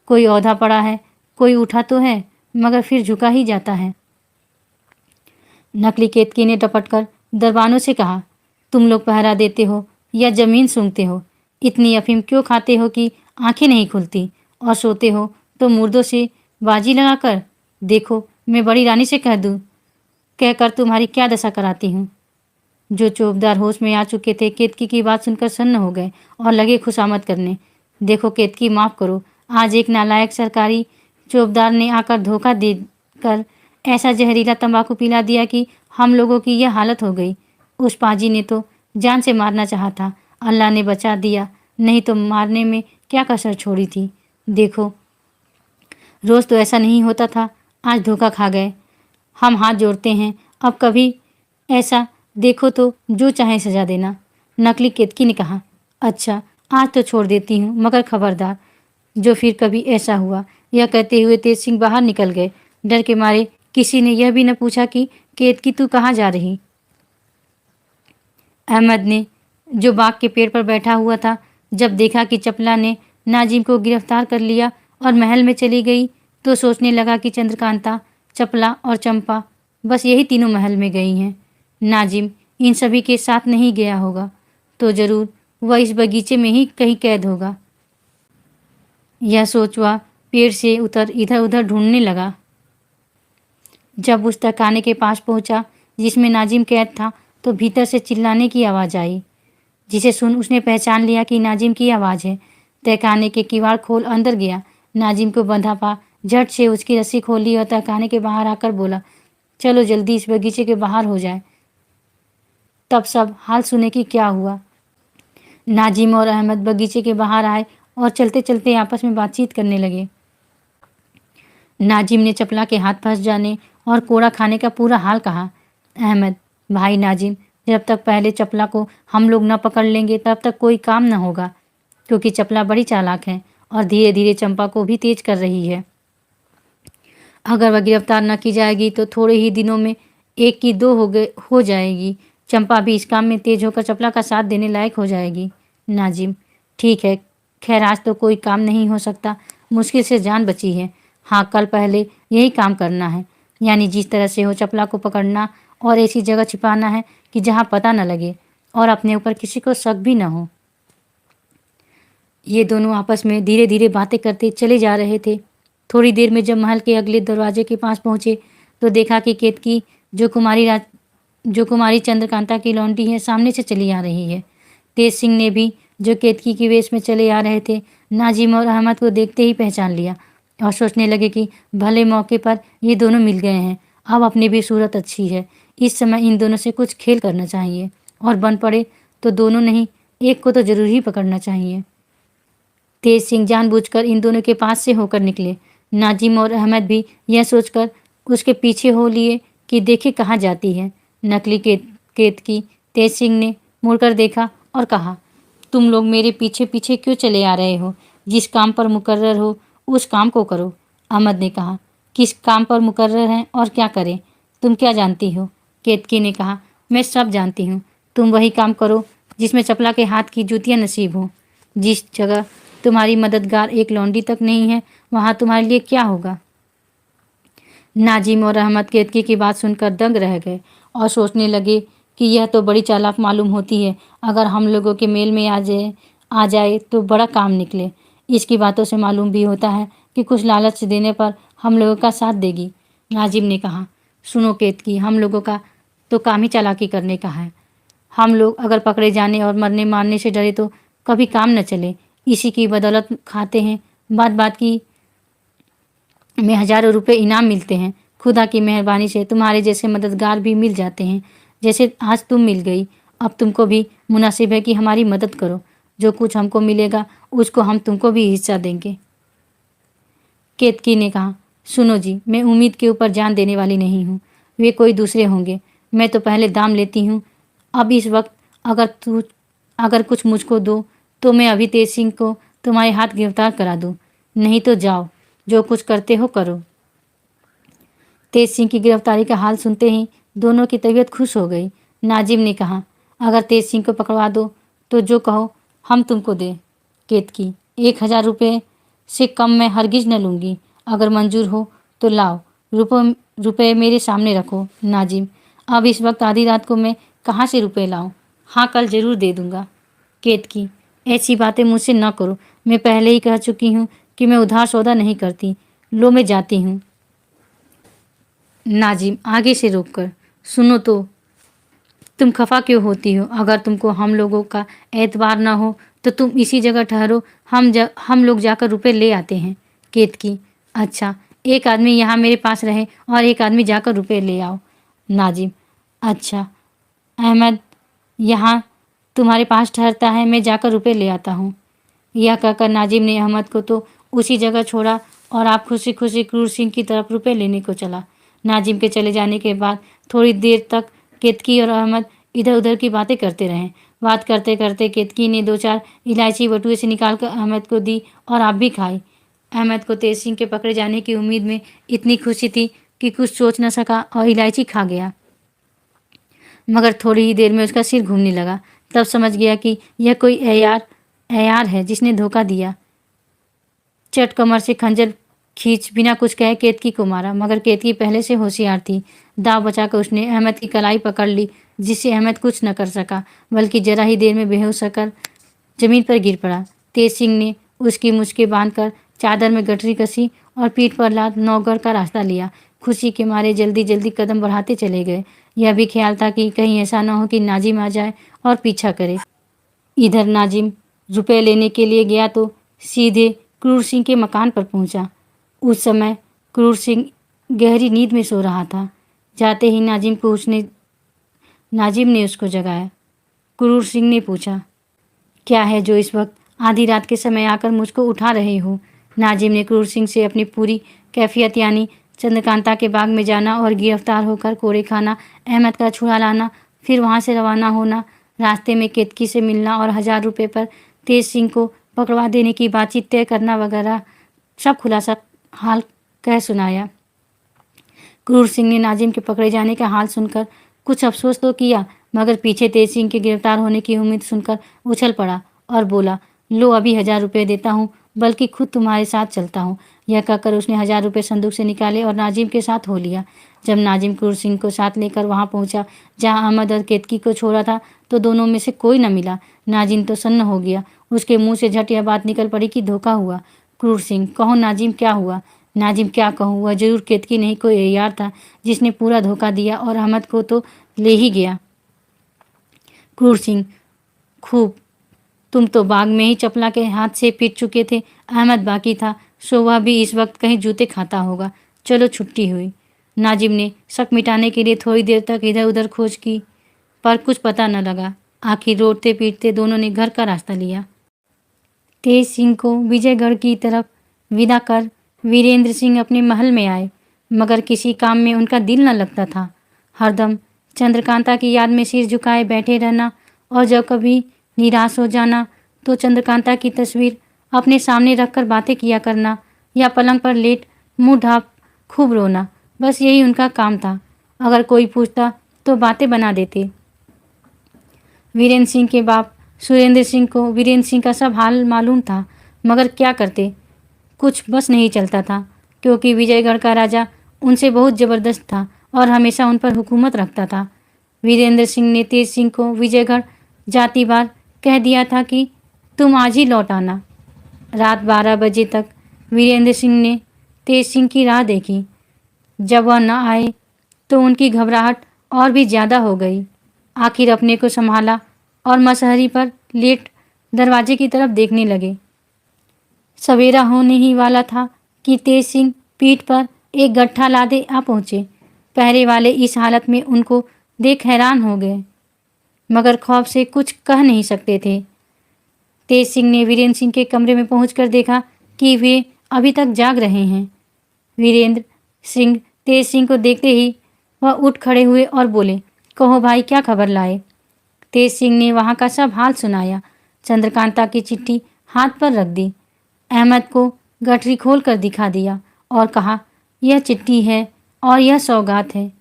कोई औधा पड़ा है, कोई उठा तो है, मगर फिर झुका ही जाता है। नकली केतकी ने टपटकर दरबानों से कहा, तुम लोग पहरा देते हो या जमीन सूंघते हो? इतनी अफीम क्यों खाते हो कि आंखें नहीं खुलती, और सोते हो तो मुर्दों से बाजी लगाकर? देखो मैं बड़ी रानी से कह दूँ कहकर तुम्हारी क्या दशा कराती हूँ। जो चौबदार होश में आ चुके थे केतकी की बात सुनकर सन्न हो गए और लगे खुशामद करने। देखो केतकी, माफ़ करो, आज एक नालायक सरकारी चौबदार ने आकर धोखा देकर ऐसा जहरीला तंबाकू पिला दिया कि हम लोगों की यह हालत हो गई। उस पाजी ने तो जान से मारना चाहा था, अल्लाह ने बचा दिया, नहीं तो मारने में क्या कसर छोड़ी थी। देखो, रोज़ तो ऐसा नहीं होता था, आज धोखा खा गए। हम हाथ जोड़ते हैं, अब कभी ऐसा देखो तो जो चाहे सजा देना। नकली केतकी ने कहा, अच्छा आज तो छोड़ देती हूँ, मगर खबरदार जो फिर कभी ऐसा हुआ। यह कहते हुए तेज सिंह बाहर निकल गए। डर के मारे किसी ने यह भी न पूछा कि केतकी तू कहाँ जा रही। अहमद ने, जो बाग के पेड़ पर बैठा हुआ था, जब देखा कि चपला ने नाजिम को गिरफ्तार कर लिया और महल में चली गई, तो सोचने लगा कि चंद्रकांता, चपला और चंपा बस यही तीनों महल में गई हैं। नाजिम इन सभी के साथ नहीं गया होगा, तो ज़रूर वह इस बगीचे में ही कहीं कैद होगा। यह सोच वह पेड़ से उतर इधर उधर ढूंढने लगा। जब उस तहखाने के पास पहुंचा जिसमें नाजिम कैद था, तो भीतर से चिल्लाने की आवाज़ आई, जिसे सुन उसने पहचान लिया कि नाजिम की आवाज़ है। तहखाने के किवाड़ खोल अंदर गया। नाजिम को बंधा पा झट से उसकी रस्सी खोली और तहखाने के बाहर आकर बोला, चलो जल्दी इस बगीचे के बाहर हो जाए। तब सब हाल सुने कि क्या हुआ। नाजिम और अहमद बगीचे के बाहर आए और चलते चलते आपस में बातचीत करने लगे। नाजिम ने चपला के हाथ फंस जाने और कोड़ा खाने का पूरा हाल कहा। अहमद, भाई नाजिम, जब तक पहले चपला को हम लोग न पकड़ लेंगे तब तक कोई काम न होगा, क्योंकि चपला बड़ी चालाक है और धीरे धीरे चंपा को भी तेज कर रही है। अगर वह गिरफ्तार न की जाएगी तो थोड़े ही दिनों में एक की दो हो जाएगी। चंपा भी इस काम में तेज होकर चपला का साथ देने लायक हो जाएगी। नाजिम, ठीक है, खैर आज तो कोई काम नहीं हो सकता, मुश्किल से जान बची है। हाँ, कल पहले यही काम करना है, यानी जिस तरह से हो चपला को पकड़ना और ऐसी जगह छिपाना है कि जहाँ पता न लगे और अपने ऊपर किसी को शक भी न हो। ये दोनों आपस में धीरे धीरे बातें करते चले जा रहे थे। थोड़ी देर में जब महल के अगले दरवाजे के पास पहुंचे तो देखा कि केतकी, जो कुमारी चंद्रकांता की लौंडी है, सामने से चली आ रही है। तेज सिंह ने भी, जो केतकी की वेश में चले आ रहे थे, नाजिम और अहमद को देखते ही पहचान लिया और सोचने लगे कि भले मौके पर ये दोनों मिल गए हैं, अब अपनी भी सूरत अच्छी है, इस समय इन दोनों से कुछ खेल करना चाहिए और बन पड़े तो दोनों नहीं, एक को तो जरूर ही पकड़ना चाहिए। तेज सिंह जानबूझकर इन दोनों के पास से होकर निकले। नाजिम और अहमद भी यह सोचकर उसके पीछे हो लिए कि देखे कहाँ जाती है। नकली केतकी तेज सिंह ने मुड़कर देखा और कहा, तुम लोग मेरे पीछे पीछे क्यों चले आ रहे हो? जिस काम पर मुकर्रर हो उस काम को करो। अहमद ने कहा, किस काम पर मुकर्रर हैं और क्या करें? तुम क्या जानती हो? केतकी ने कहा, मैं सब जानती हूँ, तुम वही काम करो जिसमें चपला के हाथ की जूतियाँ नसीब हो। जिस जगह तुम्हारी मददगार एक लौंडी तक नहीं है, वहाँ तुम्हारे लिए क्या होगा? नाजिम और अहमद केतकी की बात सुनकर दंग रह गए और सोचने लगे कि यह तो बड़ी चालाक मालूम होती है, अगर हम लोगों के मेल में आ जाए तो बड़ा काम निकले। इसकी बातों से मालूम भी होता है कि कुछ लालच देने पर हम लोगों का साथ देगी। नाजिम ने कहा, सुनो केतकी, हम लोगों का तो काम ही चालाकी करने का है। हम लोग अगर पकड़े जाने और मरने मारने से डरे तो कभी काम न चले। इसी की बदौलत खाते हैं, बात बात की में हज़ारों रुपए इनाम मिलते हैं। खुदा की मेहरबानी से तुम्हारे जैसे मददगार भी मिल जाते हैं, जैसे आज तुम मिल गई। अब तुमको भी मुनासिब है कि हमारी मदद करो। जो कुछ हमको मिलेगा उसको हम तुमको भी हिस्सा देंगे। केतकी ने कहा, सुनो जी, मैं उम्मीद के ऊपर जान देने वाली नहीं हूँ, वे कोई दूसरे होंगे। मैं तो पहले दाम लेती हूँ। अब इस वक्त अगर कुछ मुझको दो तो मैं अभी तेज सिंह को तुम्हारे हाथ गिरफ्तार करा दूँ, नहीं तो जाओ, जो कुछ करते हो करो। तेज सिंह की गिरफ्तारी का हाल सुनते ही दोनों की तबीयत खुश हो गई। नाजिम ने कहा, अगर तेज सिंह को पकड़वा दो तो जो कहो हम तुमको दें। केतकी, 1000 रुपये से कम मैं हरगिज न लूँगी। अगर मंजूर हो तो लाओ, रुपये मेरे सामने रखो। नाजिम, अब इस वक्त आधी रात को मैं कहाँ से रुपये लाऊं? हाँ, कल ज़रूर दे दूँगा। केतकी, ऐसी बातें मुझसे न करो, मैं पहले ही कह चुकी हूँ कि मैं उधार सौदा नहीं करती। लो, मैं जाती हूँ। नाजिम आगे से रोककर, सुनो तो, तुम खफा क्यों होती हो? अगर तुमको हम लोगों का एतबार ना हो तो तुम इसी जगह ठहरो, हम लोग जाकर रुपए ले आते हैं। केतकी, अच्छा, एक आदमी यहाँ मेरे पास रहे और एक आदमी जाकर रुपए ले आओ। नाजिम, अच्छा, अहमद यहाँ तुम्हारे पास ठहरता है, मैं जाकर रुपए ले आता हूँ। यह कहकर नाजिम ने अहमद को तो उसी जगह छोड़ा और आप खुशी खुशी क्रूर सिंह की तरफ रुपए लेने को चला। नाजिम के चले जाने के बाद थोड़ी देर तक केतकी और अहमद इधर उधर की बातें करते रहे। बात करते करते केतकी ने 2-4 इलायची बटुए से निकालकर अहमद को दी और आप भी खाई। अहमद को तेज सिंह के पकड़े जाने की उम्मीद में इतनी खुशी थी कि कुछ सोच न सका और इलायची खा गया। मगर थोड़ी ही देर में उसका सिर घूमने लगा। तब समझ गया कि यह कोई अयार है जिसने धोखा दिया। चट कमर से खंजर खींच बिना कुछ कहे केतकी को मारा, मगर केतकी पहले से होशियार थी। दाव बचाकर उसने अहमद की कलाई पकड़ ली, जिससे अहमद कुछ न कर सका, बल्कि जरा ही देर में बेहोश होकर जमीन पर गिर पड़ा। तेज सिंह ने उसकी मुश्कें बांधकर चादर में गठरी कसी और पीठ पर लाद नौगढ़ का रास्ता लिया। खुशी के मारे जल्दी जल्दी कदम बढ़ाते चले गए। यह भी ख्याल था कि कहीं ऐसा न हो कि नाजिम आ जाए और पीछा करे। इधर नाजिम रुपए लेने के लिए गया तो सीधे क्रूर सिंह के मकान पर पहुंचा। उस समय क्रूर सिंह गहरी नींद में सो रहा था। जाते ही नाजिम ने उसको जगाया। क्रूर सिंह ने पूछा, क्या है जो इस वक्त आधी रात के समय आकर मुझको उठा रहे हो? नाजिम ने क्रूर सिंह से अपनी पूरी कैफियत यानी चंद्रकांता के बाग में जाना और गिरफ्तार होकर कोड़े खाना, अहमद का छुड़ा लाना, फिर वहाँ से रवाना होना, रास्ते में केतकी से मिलना और 1000 रुपये पर तेज सिंह को पकड़वा देने की बातचीत तय करना वगैरह सब खुलासा हाल कह सुनाया। क्रूर सिंह ने नाजिम के पकड़े जाने का हाल सुनकर कुछ अफसोस तो किया, मगर पीछे तेज सिंह के गिरफ्तार होने की उम्मीद सुनकर उछल पड़ा और बोला, लो अभी 1000 रुपये देता हूँ, बल्कि खुद तुम्हारे साथ चलता हूँ। यह कहकर उसने 1000 रुपये संदूक से निकाले और नाजिम के साथ हो लिया। जब नाजिम क्रूर सिंह को साथ लेकर वहाँ पहुँचा जहाँ अहमद और केतकी को छोड़ा था, तो दोनों में से कोई न मिला। नाजिम तो सन्न हो गया। उसके मुंह से झट यह बात निकल पड़ी कि धोखा हुआ। क्रूर सिंह, कहो नाजिम क्या हुआ? नाजिम क्या कहूँ, वह जरूर केतकी नहीं कोई यार था जिसने पूरा धोखा दिया और अहमद को तो ले ही गया। क्रूर सिंह, खूब, तुम तो बाग में ही चपला के हाथ से पीट चुके थे। अहमद बाकी था, सो वह भी इस वक्त कहीं जूते खाता होगा। चलो छुट्टी हुई। नाजिम ने शक मिटाने के लिए थोड़ी देर तक इधर उधर खोज की, पर कुछ पता न लगा। आखिर रोडते पीटते दोनों ने घर का रास्ता लिया। तेज सिंह को विजयगढ़ की तरफ विदा कर वीरेंद्र सिंह अपने महल में आए, मगर किसी काम में उनका दिल न लगता था। हरदम चंद्रकांता की याद में सिर झुकाए बैठे रहना और जब कभी निराश हो जाना तो चंद्रकांता की तस्वीर अपने सामने रखकर बातें किया करना या पलंग पर लेट मुंह ढाँप खूब रोना, बस यही उनका काम था। अगर कोई पूछता तो बातें बना देते। वीरेंद्र सिंह के बाप सुरेंद्र सिंह को वीरेंद्र सिंह का सब हाल मालूम था, मगर क्या करते, कुछ बस नहीं चलता था, क्योंकि विजयगढ़ का राजा उनसे बहुत ज़बरदस्त था और हमेशा उन पर हुकूमत रखता था। वीरेंद्र सिंह ने तेज सिंह को विजयगढ़ जाती बार कह दिया था कि तुम आज ही लौट आना। रात 12 बजे तक वीरेंद्र सिंह ने तेज सिंह की राह देखी। जब वह न आए तो उनकी घबराहट और भी ज़्यादा हो गई। आखिर अपने को संभाला और मसहरी पर लेट दरवाजे की तरफ देखने लगे। सवेरा होने ही वाला था कि तेज सिंह पीठ पर एक गट्ठा लादे आ पहुँचे। पहरे वाले इस हालत में उनको देख हैरान हो गए, मगर खौफ से कुछ कह नहीं सकते थे। तेज सिंह ने वीरेंद्र सिंह के कमरे में पहुंचकर देखा कि वे अभी तक जाग रहे हैं। वीरेंद्र सिंह तेज सिंह को देखते ही वह उठ खड़े हुए और बोले, कहो भाई, क्या खबर लाए? तेज सिंह ने वहाँ का सब हाल सुनाया। चंद्रकांता की चिट्ठी हाथ पर रख दी, अहमद को गठरी खोल कर दिखा दिया और कहा, यह चिट्ठी है और यह सौगात है।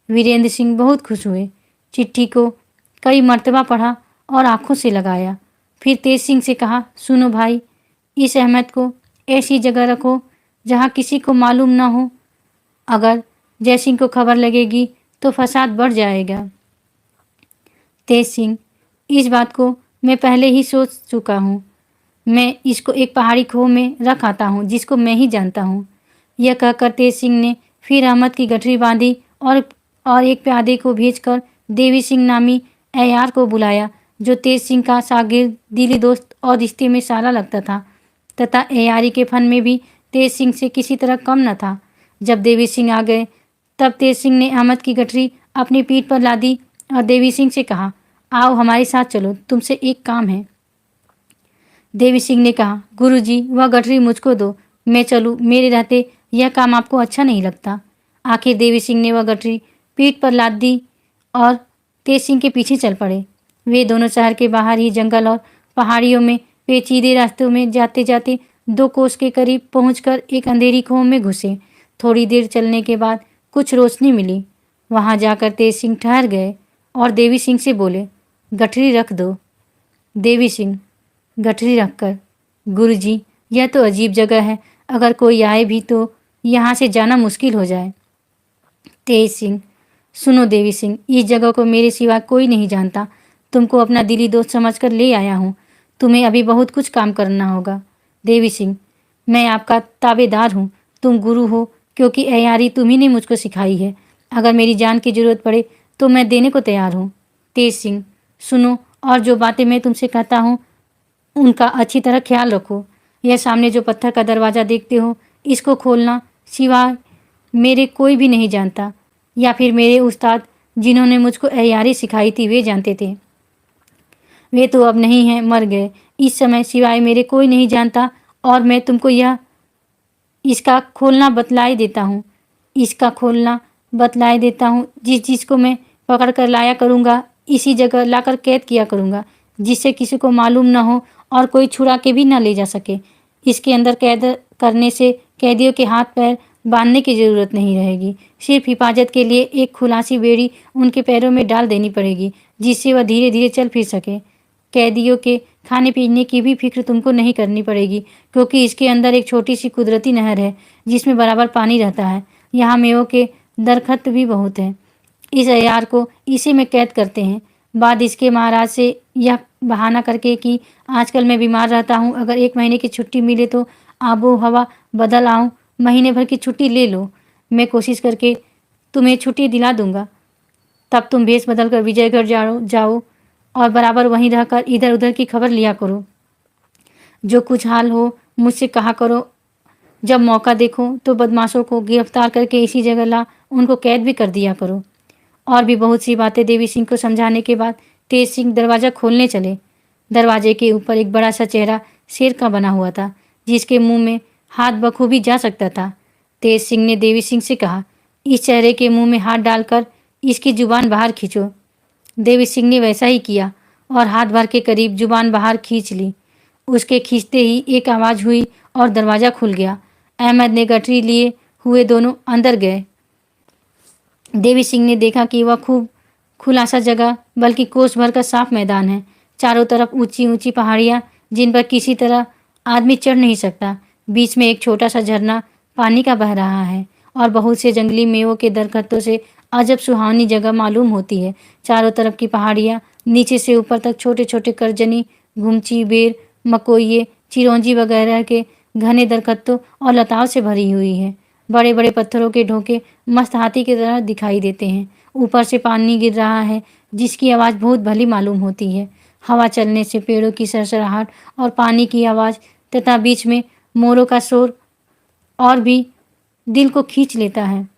वीरेंद्र सिंह बहुत खुश हुए। चिट्ठी को कई मर्तबा पढ़ा और आंखों से लगाया। फिर तेज सिंह से कहा, सुनो भाई, इस अहमद को ऐसी जगह रखो जहाँ किसी को मालूम ना हो। अगर जयसिंह को खबर लगेगी तो फसाद बढ़ जाएगा। तेज सिंह, इस बात को मैं पहले ही सोच चुका हूँ। मैं इसको एक पहाड़ी खो में रख आता हूँ जिसको मैं ही जानता हूँ। यह कहकर तेज सिंह ने फिर अहमद की गठरी बांधी और और एक प्यादे को भेजकर देवी सिंह नामी अय्यार को बुलाया, जो तेज सिंह का शागिर्द, दिली दोस्त और रिश्ते में साला लगता था तथा अय्यारी के फन में भी तेज सिंह से किसी तरह कम न था। जब देवी सिंह आ गए तब तेज सिंह ने अहमद की गठरी अपनी पीठ पर लादी और देवी सिंह से कहा, आओ हमारे साथ चलो, तुमसे एक काम है। देवी सिंह ने कहा, गुरुजी वह गठरी मुझको दो, मैं चलूँ, मेरे रहते यह काम आपको अच्छा नहीं लगता। आखिर देवी सिंह ने वह गठरी पीठ पर लाद दी और तेज सिंह के पीछे चल पड़े। वे दोनों शहर के बाहर ही जंगल और पहाड़ियों में पेचीदे रास्तों में जाते जाते 2 कोस के करीब पहुंचकर एक अंधेरी खोह में घुसे। थोड़ी देर चलने के बाद कुछ रोशनी मिली। वहां जाकर तेज सिंह ठहर गए और देवी सिंह से बोले, गठरी रख दो। देवी सिंह गठरी रखकर, गुरुजी यह तो अजीब जगह है, अगर कोई आए भी तो यहाँ से जाना मुश्किल हो जाए। तेज सिंह, सुनो देवी सिंह, इस जगह को मेरे सिवा कोई नहीं जानता। तुमको अपना दिली दोस्त समझकर ले आया हूँ। तुम्हें अभी बहुत कुछ काम करना होगा। देवी सिंह, मैं आपका ताबेदार हूँ, तुम गुरु हो, क्योंकि अय्यारी तुम्ही ने मुझको सिखाई है। अगर मेरी जान की जरूरत पड़े तो मैं देने को तैयार हूँ। तेज सिंह, सुनो, और जो बातें मैं तुमसे कहता हूँ उनका अच्छी तरह ख्याल रखो। यह सामने जो पत्थर का दरवाज़ा देखते हो, इसको खोलना सिवाय मेरे कोई भी नहीं जानता, या फिर मेरे उस्ताद जिन्होंने मुझको अय्यारी सिखाई थी वे जानते थे। वे तो अब नहीं हैं, मर गए। इस समय सिवाय मेरे कोई नहीं जानता और मैं तुमको इसका खोलना बतलाए देता हूँ। इसका खोलना बतलाए देता हूँ। जिसको मैं पकड़ कर लाया करूँगा, इसी जगह लाकर कैद किया करूँगा, जिससे किसी को मालूम न हो और कोई छुड़ा के भी न ले जा सके। इसके अंदर कैद करने से कैदियों के हाथ पैर बांधने की ज़रूरत नहीं रहेगी। सिर्फ हिफाजत के लिए एक खुलासी बेड़ी उनके पैरों में डाल देनी पड़ेगी, जिससे वह धीरे धीरे चल फिर सके। कैदियों के खाने पीने की भी फिक्र तुमको नहीं करनी पड़ेगी, क्योंकि इसके अंदर एक छोटी सी कुदरती नहर है जिसमें बराबर पानी रहता है। यहाँ मेवों के दरख्त भी बहुत हैं। इस अय्यार को इसी में कैद करते हैं। बाद इसके महाराज से यह बहाना करके कि आजकल मैं बीमार रहता हूँ, अगर 1 महीने की छुट्टी मिले तो आबो हवा बदल आऊँ, महीने भर की छुट्टी ले लो। मैं कोशिश करके तुम्हें छुट्टी दिला दूंगा। तब तुम भेष बदल कर विजयगढ़ जाओ और बराबर वहीं रहकर इधर उधर की खबर लिया करो। जो कुछ हाल हो मुझसे कहा करो। जब मौका देखो तो बदमाशों को गिरफ्तार करके इसी जगह ला उनको कैद भी कर दिया करो। और भी बहुत सी बातें देवी सिंह को समझाने के बाद तेज सिंह दरवाज़ा खोलने चले। दरवाजे के ऊपर एक बड़ा सा चेहरा शेर का बना हुआ था, जिसके मुंह में हाथ बखूबी जा सकता था। तेज सिंह ने देवी सिंह से कहा, इस चेहरे के मुंह में हाथ डालकर इसकी जुबान बाहर खींचो। देवी सिंह ने वैसा ही किया और हाथ भर के करीब जुबान बाहर खींच ली। उसके खींचते ही एक आवाज़ हुई और दरवाज़ा खुल गया। अहमद ने गठरी लिए हुए दोनों अंदर गए। देवी सिंह ने देखा कि वह खूब खुला सा जगह, बल्कि कोस भर का साफ मैदान है। चारों तरफ ऊंची ऊंची पहाड़ियाँ, जिन पर किसी तरह आदमी चढ़ नहीं सकता। बीच में एक छोटा सा झरना पानी का बह रहा है और बहुत से जंगली मेवों के दरख्तों से अजब सुहावनी जगह मालूम होती है। चारों तरफ की पहाड़ियाँ नीचे से ऊपर तक छोटे छोटे करजनी, घुमची, बेर, मकोइये, चिरौंजी वगैरह के घने दरख्तों और लताओं से भरी हुई है। बड़े बड़े पत्थरों के ढोके मस्त हाथी की तरह दिखाई देते हैं। ऊपर से पानी गिर रहा है, जिसकी आवाज़ बहुत भली मालूम होती है। हवा चलने से पेड़ों की सरसराहट और पानी की आवाज़ तथा बीच में मोरों का शोर और भी दिल को खींच लेता है।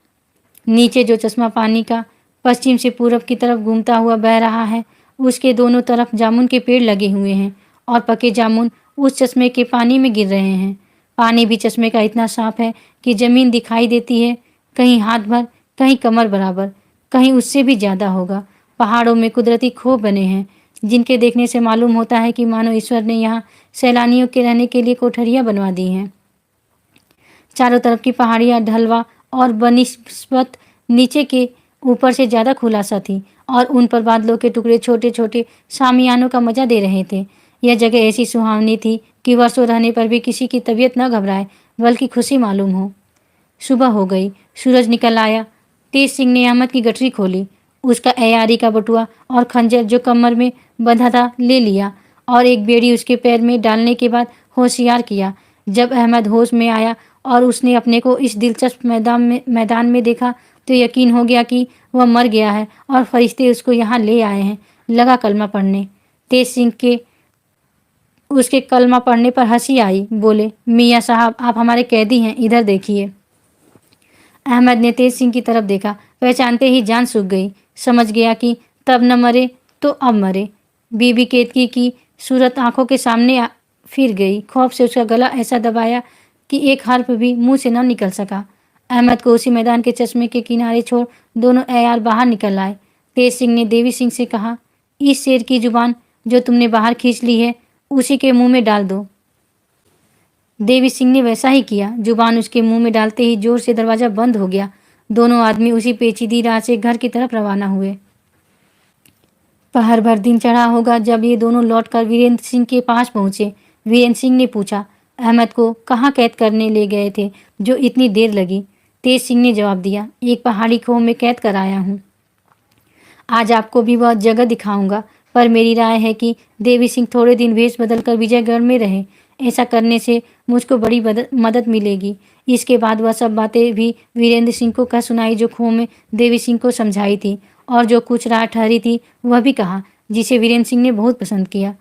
नीचे जो चश्मा पानी का पश्चिम से पूरब की तरफ घूमता हुआ बह रहा है, उसके दोनों तरफ जामुन के पेड़ लगे हुए हैं और पके जामुन उस चश्मे के पानी में गिर रहे हैं। पानी भी चश्मे का इतना साफ है कि जमीन दिखाई देती है, कहीं हाथ भर, कहीं कमर बराबर, कहीं उससे भी ज़्यादा होगा। पहाड़ों में कुदरती खो बने हैं, जिनके देखने से मालूम होता है कि मानो ईश्वर ने यहाँ सैलानियों के रहने के लिए कोठरियाँ बनवा दी हैं। चारों तरफ की पहाड़ियाँ ढलवा और बनिस्बत नीचे के ऊपर से ज़्यादा खुलासा थी और उन पर बादलों के टुकड़े छोटे छोटे शामियानों का मजा दे रहे थे। यह जगह ऐसी सुहावनी थी कि वर्षों रहने पर भी किसी की तबीयत न घबराए, बल्कि खुशी मालूम हो। सुबह हो गई, सूरज निकल आया। तेज सिंह ने अहमद की गठरी खोली, उसका अय्यारी का बटुआ और खंजर जो कमर में बंधा था ले लिया और एक बेड़ी उसके पैर में डालने के बाद होशियार किया। जब अहमद होश में आया और उसने अपने को इस दिलचस्प मैदान में देखा तो यकीन हो गया कि वह मर गया है और फरिश्ते उसको यहाँ ले आए हैं। लगा कलमा पढ़ने। तेज सिंह के उसके कलमा पढ़ने पर हंसी आई। बोले, मियाँ साहब आप हमारे कैदी हैं, इधर देखिए। अहमद ने तेज सिंह की तरफ देखा। पहचानते ही जान सूख गई। समझ गया कि तब न मरे तो अब मरे। बीबी केतकी की सूरत आंखों के सामने फिर गई। खौफ से उसका गला ऐसा दबाया कि एक हर्फ भी मुंह से न निकल सका। अहमद को उसी मैदान के चश्मे के किनारे छोड़ दोनों अयाल बाहर निकल आए। तेज सिंह ने देवी सिंह से कहा, इस शेर की जुबान जो तुमने बाहर खींच ली है उसी के मुंह में डाल दो। देवी सिंह ने वैसा ही किया। जुबान उसके मुंह में डालते ही जोर से दरवाजा बंद हो गया। दोनों आदमी उसी पेचीदी राह से घर की तरफ रवाना हुए। पहर भर दिन चढ़ा होगा जब ये दोनों लौटकर वीरेंद्र सिंह के पास पहुंचे। वीरेंद्र सिंह ने पूछा, अहमद को कहाँ कैद करने ले गए थे जो इतनी देर लगी? तेज सिंह ने जवाब दिया, एक पहाड़ी खो में कैद कराया हूँ। आज आपको भी वह जगह दिखाऊंगा, पर मेरी राय है कि देवी सिंह थोड़े दिन भेष बदलकर विजयगढ़ में रहे। ऐसा करने से मुझको बड़ी मदद मिलेगी। इसके बाद वह सब बातें भी वीरेंद्र सिंह को कह सुनाई जो खो में देवी सिंह को समझाई थी, और जो कुछ राह ठहरी थी वह भी कहा, जिसे वीरेंद्र सिंह ने बहुत पसंद किया।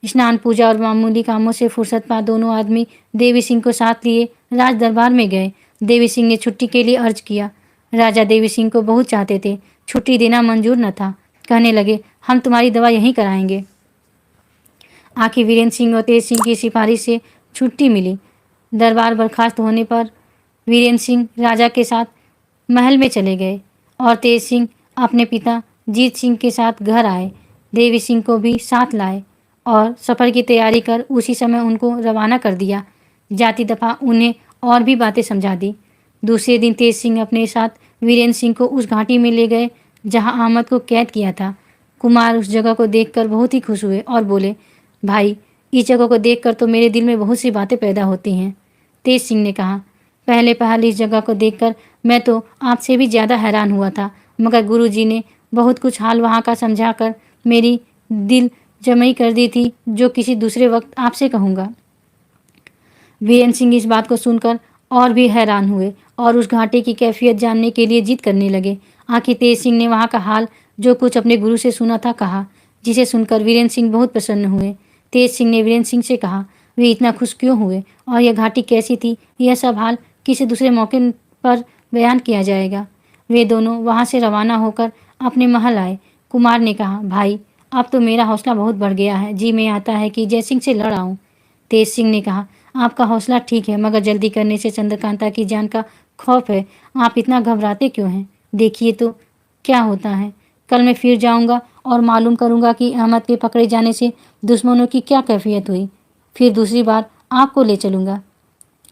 स्नान पूजा और मामूली कामों से फुर्सत पा दोनों आदमी देवी सिंह को साथ लिए राज दरबार में गए। देवी सिंह ने छुट्टी के लिए अर्ज किया। राजा देवी सिंह को बहुत चाहते थे, छुट्टी देना मंजूर न था। कहने लगे, हम तुम्हारी दवा यहीं कराएंगे। आखिर वीरेंद्र सिंह और तेज सिंह की सिफारिश से छुट्टी मिली। दरबार बर्खास्त होने पर वीरेंद्र सिंह राजा के साथ महल में चले गए और तेज सिंह अपने पिता जीत सिंह के साथ घर आए। देवी सिंह को भी साथ लाए और सफ़र की तैयारी कर उसी समय उनको रवाना कर दिया। जाती दफ़ा उन्हें और भी बातें समझा दी। दूसरे दिन तेज सिंह अपने साथ वीरेंद्र सिंह को उस घाटी में ले गए जहां अहमद को कैद किया था। कुमार उस जगह को देखकर बहुत ही खुश हुए और बोले, भाई इस जगह को देखकर तो मेरे दिल में बहुत सी बातें पैदा होती हैं। तेज सिंह ने कहा, पहले पहल इस जगह को देखकर मैं तो आपसे भी ज़्यादा हैरान हुआ था, मगर गुरुजी ने बहुत कुछ हाल वहाँ का समझाकर मेरी दिल जमई कर दी थी, जो किसी दूसरे वक्त आपसे कहूँगा। वीरेंद्र सिंह इस बात को सुनकर और भी हैरान हुए और उस घाटे की कैफियत जानने के लिए जिद करने लगे। आखिर तेज सिंह ने वहाँ का हाल जो कुछ अपने गुरु से सुना था कहा, जिसे सुनकर वीरेंद्र सिंह बहुत प्रसन्न हुए। तेज सिंह ने वीरेंद्र सिंह से कहा, वे इतना खुश क्यों हुए और यह घाटी कैसी थी? यह सब हाल किसी दूसरे मौके पर बयान किया जाएगा। वे दोनों वहाँ से रवाना होकर अपने महल आए। कुमार ने कहा, भाई अब तो मेरा हौसला बहुत बढ़ गया है, जी में आता है कि जयसिंह से लड़ आऊं। तेज सिंह ने कहा, आपका हौसला ठीक है, मगर जल्दी करने से चंद्रकांता की जान का खौफ है। आप इतना घबराते क्यों हैं? देखिए तो क्या होता है। कल मैं फिर जाऊंगा और मालूम करूंगा कि अहमद के पकड़े जाने से दुश्मनों की क्या कैफियत हुई। फिर दूसरी बार आपको ले चलूंगा।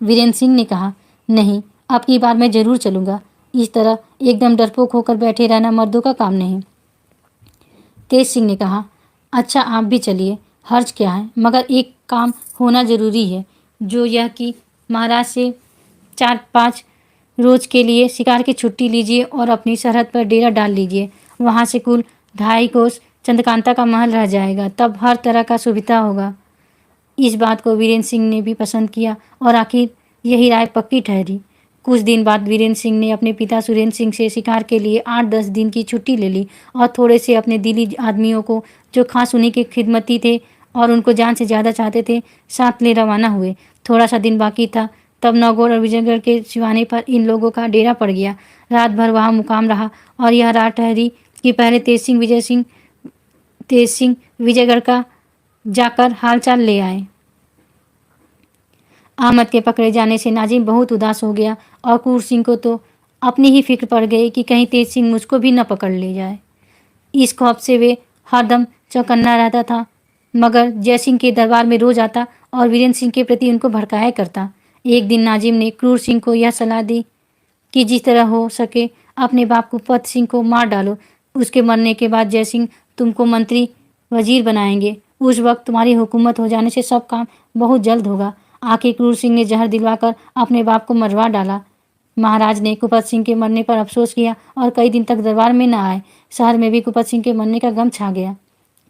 वीरेंद्र सिंह ने कहा, नहीं, अब की बार मैं जरूर चलूंगा। इस तरह एकदम डरपोक होकर बैठे रहना मर्दों का काम नहीं। तेज सिंह ने कहा, अच्छा आप भी चलिए, हर्ज क्या है, मगर एक काम होना जरूरी है, जो यह कि महाराज से 4-5 रोज के लिए शिकार की छुट्टी लीजिए और अपनी सरहद पर डेरा डाल लीजिए। वहाँ से कुल 2.5 कोस चंद्रकांता का महल रह जाएगा, तब हर तरह का सुविधा होगा। इस बात को वीरेंद्र सिंह ने भी पसंद किया और आखिर यही राय पक्की ठहरी। कुछ दिन बाद वीरेंद्र सिंह ने अपने पिता सुरेंद्र सिंह से शिकार के लिए 8-10 दिन की छुट्टी ले ली और थोड़े से अपने दिली आदमियों को, जो खास उन्हीं के खिदमती थे और उनको जान से ज़्यादा चाहते थे, साथ ले रवाना हुए। थोड़ा सा दिन बाकी था, तब नौगढ़ और विजयगढ़ के सिवाने पर इन लोगों का डेरा पड़ गया। रात भर वहाँ मुकाम रहा और यह रात ठहरी कि पहले तेज सिंह विजयगढ़ का जाकर हालचाल ले आए। अहमद के पकड़े जाने से नाजिम बहुत उदास हो गया और क्रूर सिंह को तो अपनी ही फिक्र पड़ गई कि कहीं तेज सिंह मुझको भी न पकड़ ले जाए। इस खौफ से वे हरदम चौकन्ना रहता था, मगर जयसिंह के दरबार में रोज आता और वीरेंद्र सिंह के प्रति उनको भड़काया करता। एक दिन नाजिम ने क्रूर सिंह को यह सलाह दी कि जिस तरह हो सके अपने बाप कुपत सिंह को मार डालो। उसके मरने के बाद जयसिंह तुमको मंत्री वजीर बनाएंगे। उस वक्त तुम्हारी हुकूमत हो जाने से सब काम बहुत जल्द होगा। आखिर क्रूर सिंह ने जहर दिलवाकर अपने बाप को मरवा डाला। महाराज ने कुपत सिंह के मरने पर अफसोस किया और कई दिन तक दरबार में न आए। शहर में भी कुपत सिंह के मरने का गम छा गया।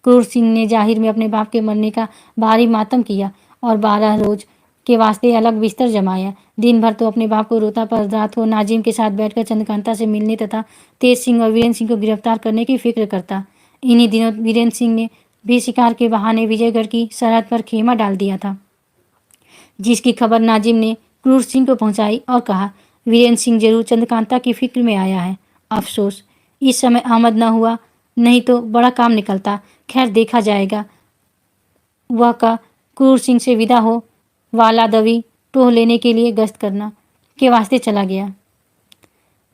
क्रूर सिंह ने जाहिर में अपने बाप के मरने का भारी मातम किया और 12 रोज के वास्ते अलग बिस्तर जमाया। दिन भर तो अपने बाप को रोता, पर रात को नाजिम के साथ बैठकर चंद्रकांता से मिलने तथा तेज सिंह और वीरेंद्र सिंह को गिरफ्तार करने की फिक्र करता। इन्हीं दिनों वीरेंद्र सिंह ने भी शिकार के बहाने विजयगढ़ की सरहद पर खेमा डाल दिया था, जिसकी खबर नाजिम ने क्रूर सिंह को पहुंचाई और कहा, वीरेंद्र सिंह जरूर चंद्रकांता की फिक्र में आया है। अफसोस इस समय आमद न हुआ, नहीं तो बड़ा काम निकलता। खैर देखा जाएगा। वह का क्रूर सिंह से विदा हो वाला दवी टोह लेने के लिए गश्त करना के वास्ते चला गया।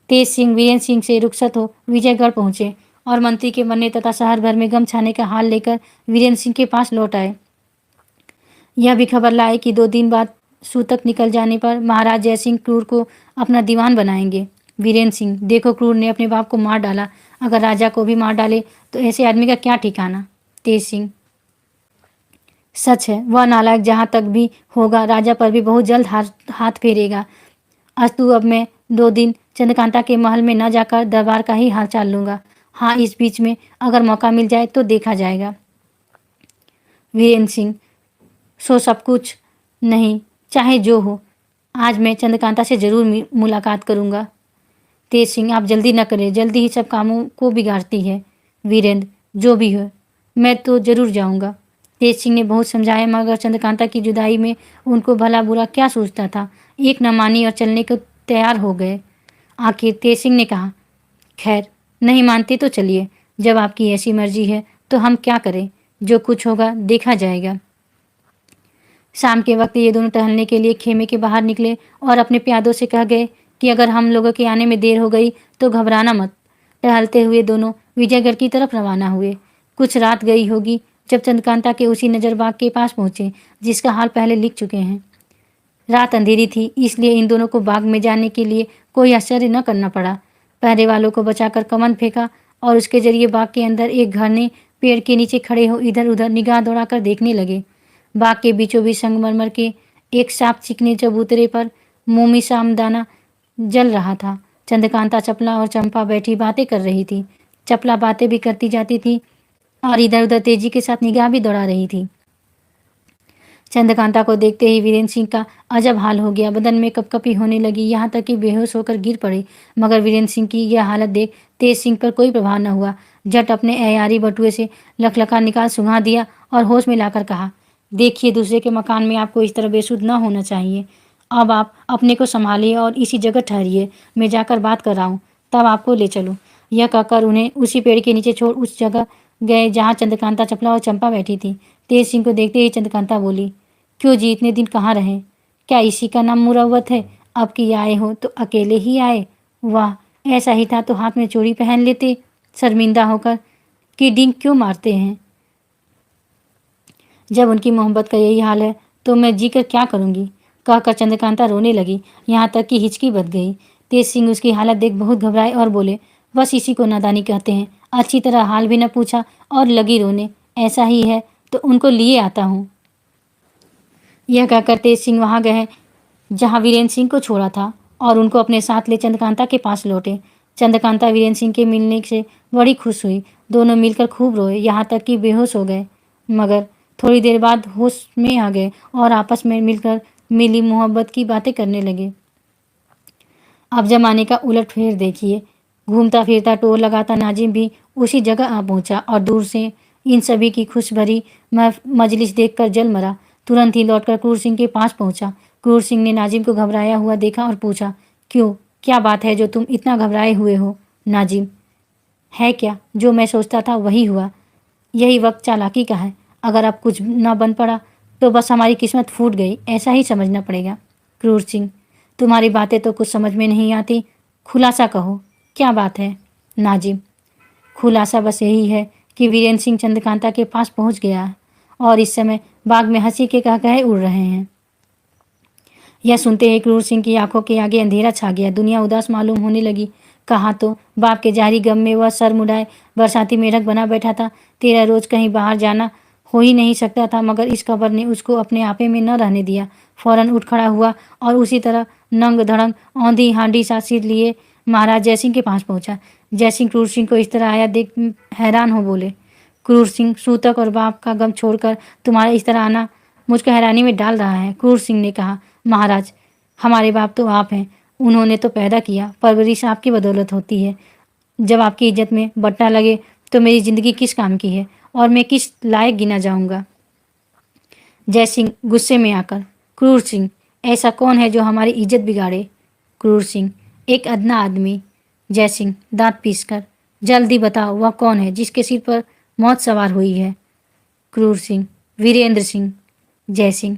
तेज सिंह वीरेंद्र सिंह से रुखसत हो विजयगढ़ पहुंचे और मंत्री के मरने तथा शहर भर में गम छाने का हाल लेकर वीरेंद्र सिंह के पास लौट आए। यह भी खबर लाए कि 2 दिन बाद सूतक निकल जाने पर महाराज जयसिंह क्रूर को अपना दीवान बनाएंगे। वीरेंद्र सिंह, देखो क्रूर ने अपने बाप को मार डाला, अगर राजा को भी मार डाले तो ऐसे आदमी का क्या ठिकाना। तेज सिंह, सच है, वह नालायक जहाँ तक भी होगा राजा पर भी बहुत जल्द हाथ फेरेगा। अस्तु अब मैं 2 दिन चंद्रकांता के महल में न जाकर दरबार का ही हाल चाल लूँगा। हाँ, इस बीच में अगर मौका मिल जाए तो देखा जाएगा। वीरेंद्र सिंह, सो सब कुछ नहीं, चाहे जो हो, आज मैं चंद्रकांता से जरूर मुलाकात करूँगा। तेज सिंह, आप जल्दी न करें, जल्दी ही सब कामों को बिगाड़ती है। वीरेंद्र, जो भी हो, मैं तो जरूर जाऊँगा। तेज सिंह ने बहुत समझाया, मगर चंद्रकांता की जुदाई में उनको भला बुरा क्या सोचता था। एक न मानी और चलने को तैयार हो गए। आखिर तेज सिंह ने कहा, खैर नहीं मानते तो चलिए, जब आपकी ऐसी मर्जी है तो हम क्या करें, जो कुछ होगा देखा जाएगा। शाम के वक्त ये दोनों टहलने के लिए खेमे के बाहर निकले और अपने प्यादों से कह गए कि अगर हम लोगों के आने में देर हो गई तो घबराना मत। टहलते हुए दोनों विजयगढ़ की तरफ रवाना हुए। कुछ रात गई होगी जब चंद्रकांता के उसी नजरबाग के पास पहुंचे जिसका हाल पहले लिख चुके हैं। रात अंधेरी थी, इसलिए इन दोनों को बाग में जाने के लिए कोई आश्चर्य न करना पड़ा। पहरे वालों को बचाकर कमंद फेंका और उसके जरिए बाग के अंदर एक घरने पेड़ के नीचे खड़े हो इधर उधर निगाह दौड़ाकर देखने लगे। बाग के बीचों बीच संगमरमर के एक साफ चिकने चबूतरे पर मोमी सामदाना जल रहा था। चंद्रकांता, चपला और चंपा बैठी बातें कर रही थी। चपला बातें भी करती जाती थी और इधर उधर तेजी के साथ निगाह भी दौड़ा रही थी। चंद्रकांता को देखते ही वीरेंद्र सिंह का अजब हाल हो गया। बदन में कपकपी होने लगी, यहाँ तक कि बेहोश होकर गिर पड़े। मगर वीरेंद्र सिंह की यह हालत देख तेज सिंह पर कोई प्रभाव न हुआ। झट अपने अयारी बटुए से लखलखा निकाल सुंघा दिया और होश में लाकर कहा, देखिए, दूसरे के मकान में आपको इस तरह बेसुध न होना चाहिए। अब आप अपने को संभालिए और इसी जगह ठहरिए, मैं जाकर बात कर रहा हूँ, तब आपको ले चलूँ। यह कहकर उन्हें उसी पेड़ के नीचे छोड़ उस जगह गए जहाँ चंद्रकांता, चपला और चंपा बैठी थी। तेज सिंह को देखते ही चंद्रकांता बोली, क्यों जी, इतने दिन कहाँ रहे? क्या इसी का नाम मुरव्वत है? अब कि आए हो तो अकेले ही आए? वाह, ऐसा ही था तो हाथ में चूड़ी पहन लेते। शर्मिंदा होकर कि डींग क्यों मारते हैं? जब उनकी मोहब्बत का यही हाल है तो मैं जी कर क्या करूँगी? कहकर चंद्रकांता रोने लगी, यहाँ तक कि हिचकी बच गई। तेज सिंह उसकी हालत देख बहुत घबराए और बोले, बस इसी को नादानी कहते हैं। अच्छी तरह हाल भी न पूछा और लगी रोने। ऐसा ही है तो उनको लिए आता हूँ। यह कहकर तेज सिंह वहाँ गए जहाँ वीरेंद्र सिंह को छोड़ा था और उनको अपने साथ ले चंद्रकांता के पास लौटे। चंद्रकांता वीरेंद्र सिंह के मिलने से बड़ी खुश हुई। दोनों मिलकर खूब रोए, यहाँ तक कि बेहोश हो गए, मगर थोड़ी देर बाद होश में आ गए और आपस में मिलकर मिली मोहब्बत की बातें करने लगे। अब जमाने का उलट फेर देखिए। घूमता फिरता टोर लगाता नाजिम भी उसी जगह आ पहुंचा और दूर से इन सभी की खुश भरी मजलिस देखकर जल मरा। तुरंत ही लौटकर क्रूर सिंह के पास पहुंचा। क्रूर सिंह ने नाजिम को घबराया हुआ देखा और पूछा, क्यों, क्या बात है जो तुम इतना घबराए हुए हो? नाजिम, है क्या, जो मैं सोचता था वही हुआ। यही वक्त चालाकी का है। अगर अब कुछ न बन पड़ा तो बस हमारी किस्मत फूट गई, ऐसा ही समझना पड़ेगा। क्रूर सिंह, तुम्हारी बातें तो कुछ समझ में नहीं आती, खुलासा कहो, क्या बात है? नाजिम, खुलासा बस यही है कि वीरेंद्र सिंह चंद्रकांता के पास पहुंच गया है और इस समय बाग में हंसी के कहकहे उड़ रहे हैं। यह सुनते ही क्रूर सिंह की आंखों के आगे अंधेरा छा गया। दुनिया उदास मालूम होने लगी। कहा तो बाप के जारी गम में वह सर मुड़ाए बरसाती मेढक बना बैठा था। तेरा रोज कहीं बाहर जाना हो ही नहीं सकता था, मगर इस खबर ने उसको अपने आपे में न रहने दिया। फौरन उठ खड़ा हुआ और उसी तरह नंग धड़ंग औंधी हांडी सा सिर लिए महाराज जयसिंह के पास पहुंचा। जयसिंह क्रूर सिंह को इस तरह आया देख हैरान हो बोले, क्रूर सिंह, सूतक और बाप का गम छोड़कर तुम्हारा इस तरह आना मुझको हैरानी में डाल रहा है। क्रूर सिंह ने कहा, महाराज, हमारे बाप तो आप हैं, उन्होंने तो पैदा किया, परवरिश आपकी बदौलत होती है। जब आपकी इज्जत में बट्टा लगे तो मेरी जिंदगी किस काम की है और मैं किस लायक गिना जाऊंगा। जयसिंह गुस्से में आकर, क्रूर सिंह, ऐसा कौन है जो हमारी इज्जत बिगाड़े? क्रूर सिंह, एक अदना आदमी। जयसिंह दांत पीसकर, जल्दी बताओ वह कौन है जिसके सिर पर मौत सवार हुई है? क्रूर सिंह, वीरेंद्र सिंह। जयसिंह,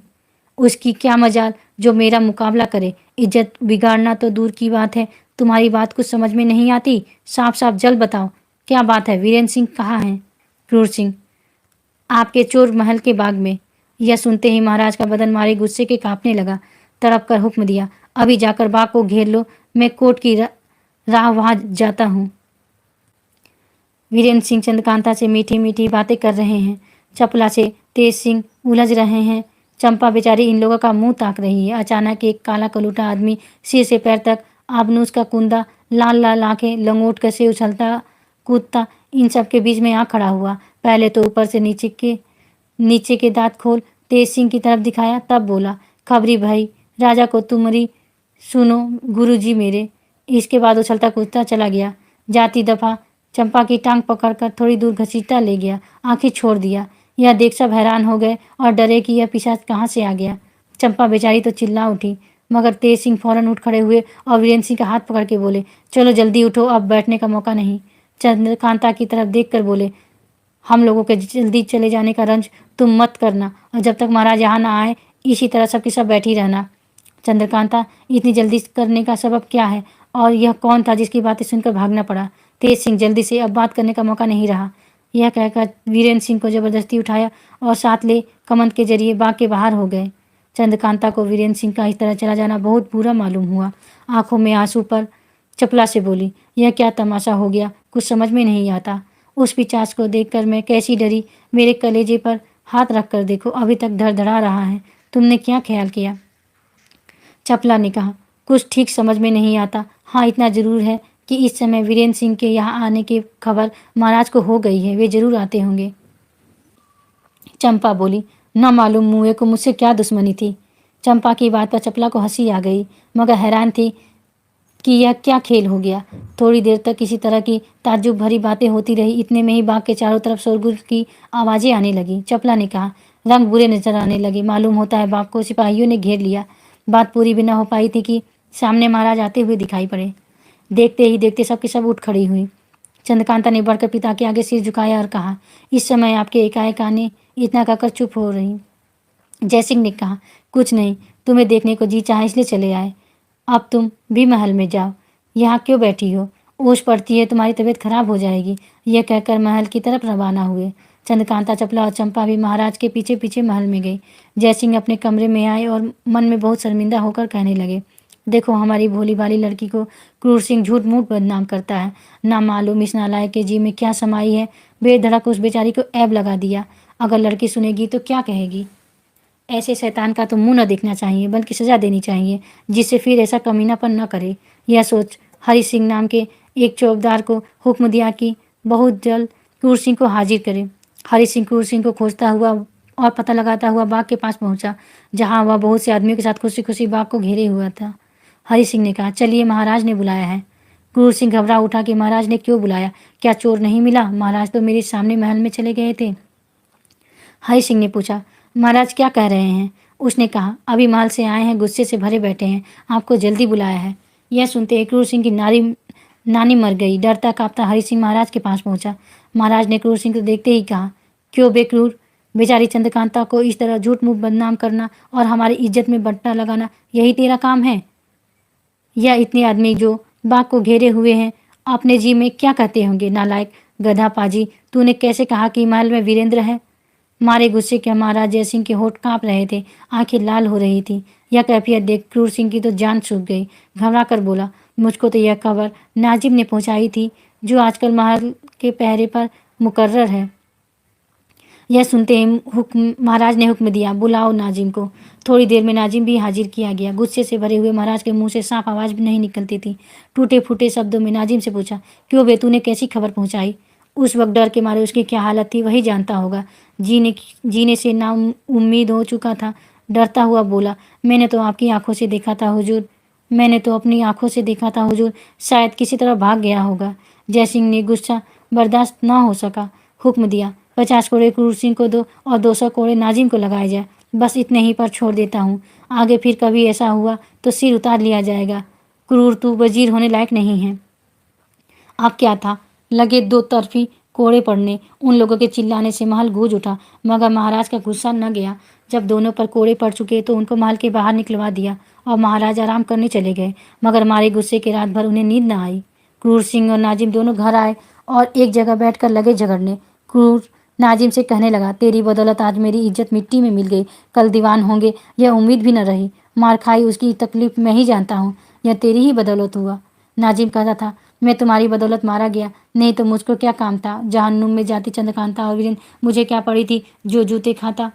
उसकी क्या मजाल जो मेरा मुकाबला करे। इज्जत बिगाड़ना तो दूर की बात है, तुम्हारी बात कुछ समझ में नहीं आती। साफ साफ जल्द बताओ क्या बात है। वीरेंद्र सिंह कहाँ है? क्रूर सिंह, आपके चोर महल के बाग में। यह सुनते ही महाराज का बदन मारे गुस्से के कांपने लगा। तड़प कर हुक्म दिया, अभी जाकर बाग को घेर लो, मैं कोर्ट की राह वहां जाता हूँ। वीरेंद्र सिंह चंद्रकांता से मीठी मीठी बातें कर रहे हैं। चपला से तेज सिंह उलझ रहे हैं। चंपा बेचारी इन लोगों का मुंह ताक रही है। अचानक एक काला कलूटा आदमी सिर से पैर तक आबनूस का कुंदा, लाल लाल आंखें, लंगोट कैसे उछलता कूदता, इन सब के बीच में आ खड़ा हुआ। पहले तो ऊपर से नीचे के दांत खोल तेज सिंह की तरफ दिखाया, तब बोला, खबरी भाई, राजा को तुम्हारी सुनो गुरुजी मेरे। इसके बाद उछलता कूदता चला गया। जाती दफा चंपा की टांग पकड़कर थोड़ी दूर घसीटता ले गया, आंखें छोड़ दिया। यह देख सब हैरान हो गए और डरे कि यह पिशाच कहाँ से आ गया। चंपा बेचारी तो चिल्ला उठी, मगर तेज सिंह फौरन उठ खड़े हुए और वीरेंद्र सिंह का हाथ पकड़ के बोले, चलो जल्दी उठो, अब बैठने का मौका नहीं। चंद्रकांता की तरफ देख कर बोले, हम लोगों के जल्दी चले जाने का रंज तुम मत करना, और जब तक महाराज यहाँ ना आए इसी तरह सबके सब बैठी रहना। चंद्रकांता, इतनी जल्दी करने का सबब क्या है, और यह कौन था जिसकी बातें सुनकर भागना पड़ा? तेज सिंह, जल्दी से, अब बात करने का मौका नहीं रहा। यह कहकर वीरेंद्र सिंह को जबरदस्ती उठाया और साथ ले कमंद के जरिए बाग के बाहर हो गए। चंद्रकांता को वीरेंद्र सिंह का इस तरह चला जाना बहुत बुरा मालूम हुआ। आंखों में आंसू पर चपला से बोली, यह क्या तमाशा हो गया, कुछ समझ में नहीं आता। उस पिचास को देखकर मैं कैसी डरी। मेरे कलेजे पर हाथ रख कर देखो, अभी तक धड़धड़ा रहा है। तुमने क्या ख्याल किया? चपला ने कहा, कुछ ठीक समझ में नहीं आता। हाँ, इतना जरूर है कि इस समय वीरेंद्र सिंह के यहाँ आने की खबर महाराज को हो गई है, वे जरूर आते होंगे। चंपा बोली, न मालूम मुए को मुझसे क्या दुश्मनी थी। चंपा की बात पर चपला को हंसी आ गई, मगर हैरान थी कि यह क्या खेल हो गया। थोड़ी देर तक किसी तरह की ताज्जुब भरी बातें होती रही। इतने में ही बाग के चारों तरफ शोरगुल की आवाज़ें आने लगी। चपला ने कहा, रंग बुरे नजर आने लगे, मालूम होता है बाग को सिपाहियों ने घेर लिया। बात पूरी भी न हो पाई थी कि सामने महाराज आते हुए दिखाई पड़े। देखते ही देखते सबके सब उठ खड़ी हुई। चंद्रकांता ने बढ़कर पिता के आगे सिर झुकाया और कहा, इस समय आपके एकाएक आने, इतना कहकर चुप हो रही। जयसिंह ने कहा, कुछ नहीं, तुम्हें देखने को जी चाहा इसलिए चले आए। अब तुम भी महल में जाओ, यहाँ क्यों बैठी हो? ओस पड़ती है, तुम्हारी तबीयत खराब हो जाएगी। यह कहकर महल की तरफ रवाना हुए। चंद्रकांता, चपला और चंपा भी महाराज के पीछे पीछे महल में गई। जयसिंह अपने कमरे में आए और मन में बहुत शर्मिंदा होकर कहने लगे, देखो हमारी भोली भाली लड़की को क्रूर सिंह झूठ मूठ बदनाम करता है। ना मालूम इस नालायक के जी में क्या समाई है, बेधड़क उस बेचारी को ऐब लगा दिया। अगर लड़की सुनेगी तो क्या कहेगी? ऐसे शैतान का तो मुंह न देखना चाहिए, बल्कि सजा देनी चाहिए, जिससे फिर ऐसा कमीनापन न करे। यह सोच हरि सिंह नाम के एक चौबदार को हुक्म दिया कि बहुत जल्द क्रूर सिंह को हाजिर करे। हरि सिंह क्रूर सिंह को खोजता हुआ और पता लगाता हुआ बाग के पास पहुंचा, जहां वह बहुत से आदमियों के साथ खुशी खुशी बाग को घेरे हुआ था। हरि सिंह ने कहा, चलिए, महाराज ने बुलाया है। क्रूर सिंह घबरा उठा कि महाराज ने क्यों बुलाया? क्या चोर नहीं मिला? महाराज तो मेरे सामने महल में चले गए थे। हरि सिंह ने पूछा, महाराज क्या कह रहे हैं? उसने कहा, अभी महल से आए हैं, गुस्से से भरे बैठे हैं, आपको जल्दी बुलाया है। यह सुनते ही क्रूर सिंह की नानी मर गई। डरता कांपता हरि सिंह महाराज के पास पहुंचा। महाराज ने क्रूर सिंह को देखते ही कहा, क्यों बेक्रूर, बेचारी चंद्रकांता को इस तरह झूठ मूठ बदनाम करना और हमारी इज्जत में बट्टा लगाना, यही तेरा काम है? या इतने आदमी जो बाग को घेरे हुए हैं अपने जी में क्या कहते होंगे? नालायक गधा पाजी, तूने कैसे कहा कि महल में वीरेंद्र है? मारे गुस्से के महाराज जयसिंह के होठ कांप रहे थे, आंखें लाल हो रही थी। यह कैफियत देख क्रूर सिंह की तो जान सूख गई। घबरा कर बोला, मुझको तो यह खबर नाजिम ने पहुंचाई थी, जो आजकल महल के पहरे पर मुकर्रर है। यह सुनते ही महाराज ने हुक्म दिया, बुलाओ नाजिम को। थोड़ी देर में नाजिम भी हाजिर किया गया। गुस्से से भरे हुए महाराज के मुंह से साफ आवाज भी नहीं निकलती थी। टूटे फूटे शब्दों में नाजिम से पूछा, क्यों बे, तूने कैसी खबर पहुंचाई? उस वक्त डर के मारे उसकी क्या हालत थी वही जानता होगा। जीने से ना उम्मीद हो चुका था। डरता हुआ बोला, मैंने तो आपकी आंखों से देखा था हुजूर, मैंने तो अपनी आंखों से देखा था हुजूर, शायद किसी तरह भाग गया होगा। जयसिंह ने गुस्सा बर्दाश्त ना हो सका, हुक्म दिया, 50 कोड़े क्रूर सिंह को दो और 200 कोड़े नाजिम को लगाए जाए। बस इतने ही पर छोड़ देता हूँ। आगे फिर कभी ऐसा हुआ तो सिर उतार लिया जाएगा। क्रूर तू वजीर होने लायक नहीं है। अब क्या था, लगे दो तरफी कोड़े पड़ने। उन लोगों के चिल्लाने से महल गूंज उठा, मगर महाराज का गुस्सा न गया। जब दोनों पर कोड़े पड़ चुके तो उनको महल के बाहर निकलवा दिया और महाराज आराम करने चले गए। मगर मारे गुस्से के रात भर उन्हें नींद न आई। क्रूर सिंह और नाजिम दोनों घर आए और एक जगह बैठकर लगे झगड़ने। क्रूर नाजिम से कहने लगा, तेरी बदौलत आज मेरी इज्जत मिट्टी में मिल गई। कल दीवान होंगे यह उम्मीद भी न रही। मार खाई उसकी तकलीफ मैं ही जानता हूँ। यह तेरी ही बदौलत हुआ। नाजिम कहता था, मैं तुम्हारी बदौलत मारा गया, नहीं तो मुझको क्या काम था। जहन्नुम में जाती चंद्रकांता और वीरेन मुझे क्या पड़ी थी जो जूते खाता।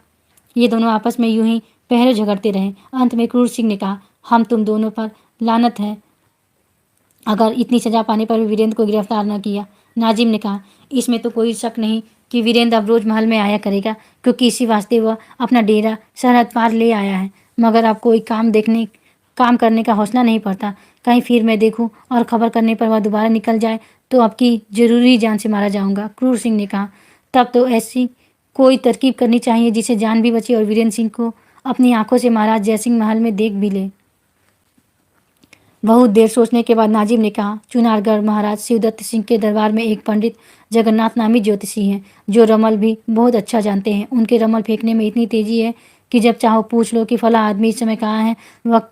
ये दोनों आपस में यूं ही पहरे झगड़ते रहे। अंत में क्रूर सिंह ने कहा, हम तुम दोनों पर लानत है अगर इतनी सजा पाने पर भी वीरेंद्र को गिरफ्तार न किया। नाजिम ने कहा, इसमें तो कोई शक नहीं कि वीरेंद्र अब रोज महल में आया करेगा, क्योंकि इसी वास्ते वह अपना डेरा सरहद पार ले आया है। मगर अब कोई काम करने का हौसला नहीं पड़ता। कहीं फिर मैं देखूं और खबर करने पर वह दोबारा निकल जाए तो आपकी जरूरी जान से मारा जाऊंगा। क्रूर सिंह ने कहा, तब तो ऐसी कोई तरकीब करनी चाहिए जिससे जान भी बचे और वीरेंद्र सिंह को अपनी आंखों से महाराज जयसिंह महल में देख भी ले। बहुत देर सोचने के बाद नाजिम ने कहा, चुनारगढ़ महाराज शिवदत्त सिंह के दरबार में एक पंडित जगन्नाथ नामी ज्योतिषी हैं, जो रमल भी बहुत अच्छा जानते हैं। उनके रमल फेंकने में इतनी तेजी है कि जब चाहो पूछ लो कि फला आदमी इस समय कहाँ है, वह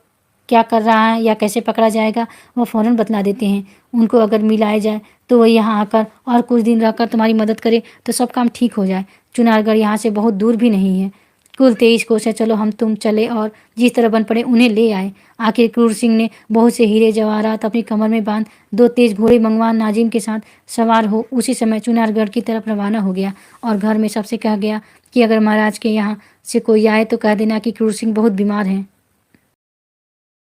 क्या कर रहा है या कैसे पकड़ा जाएगा, वह फौरन बतला देते हैं। उनको अगर मिलाया जाए तो वह यहाँ आकर और कुछ दिन रहकर तुम्हारी मदद करे तो सब काम ठीक हो जाए। चुनारगढ़ यहाँ से बहुत दूर भी नहीं है, कुल 23 कोस है। चलो हम तुम चले और जिस तरह बन पड़े उन्हें ले आए। आखिर क्रूर सिंह ने बहुत से हीरे जवाहरात अपनी कमर में बांध 2 तेज घोड़े मंगवा नाजिम के साथ सवार हो उसी समय चुनारगढ़ की तरफ रवाना हो गया और घर में सबसे कह गया कि अगर महाराज के यहाँ से कोई आए तो कह देना कि क्रूर सिंह बहुत बीमार हैं।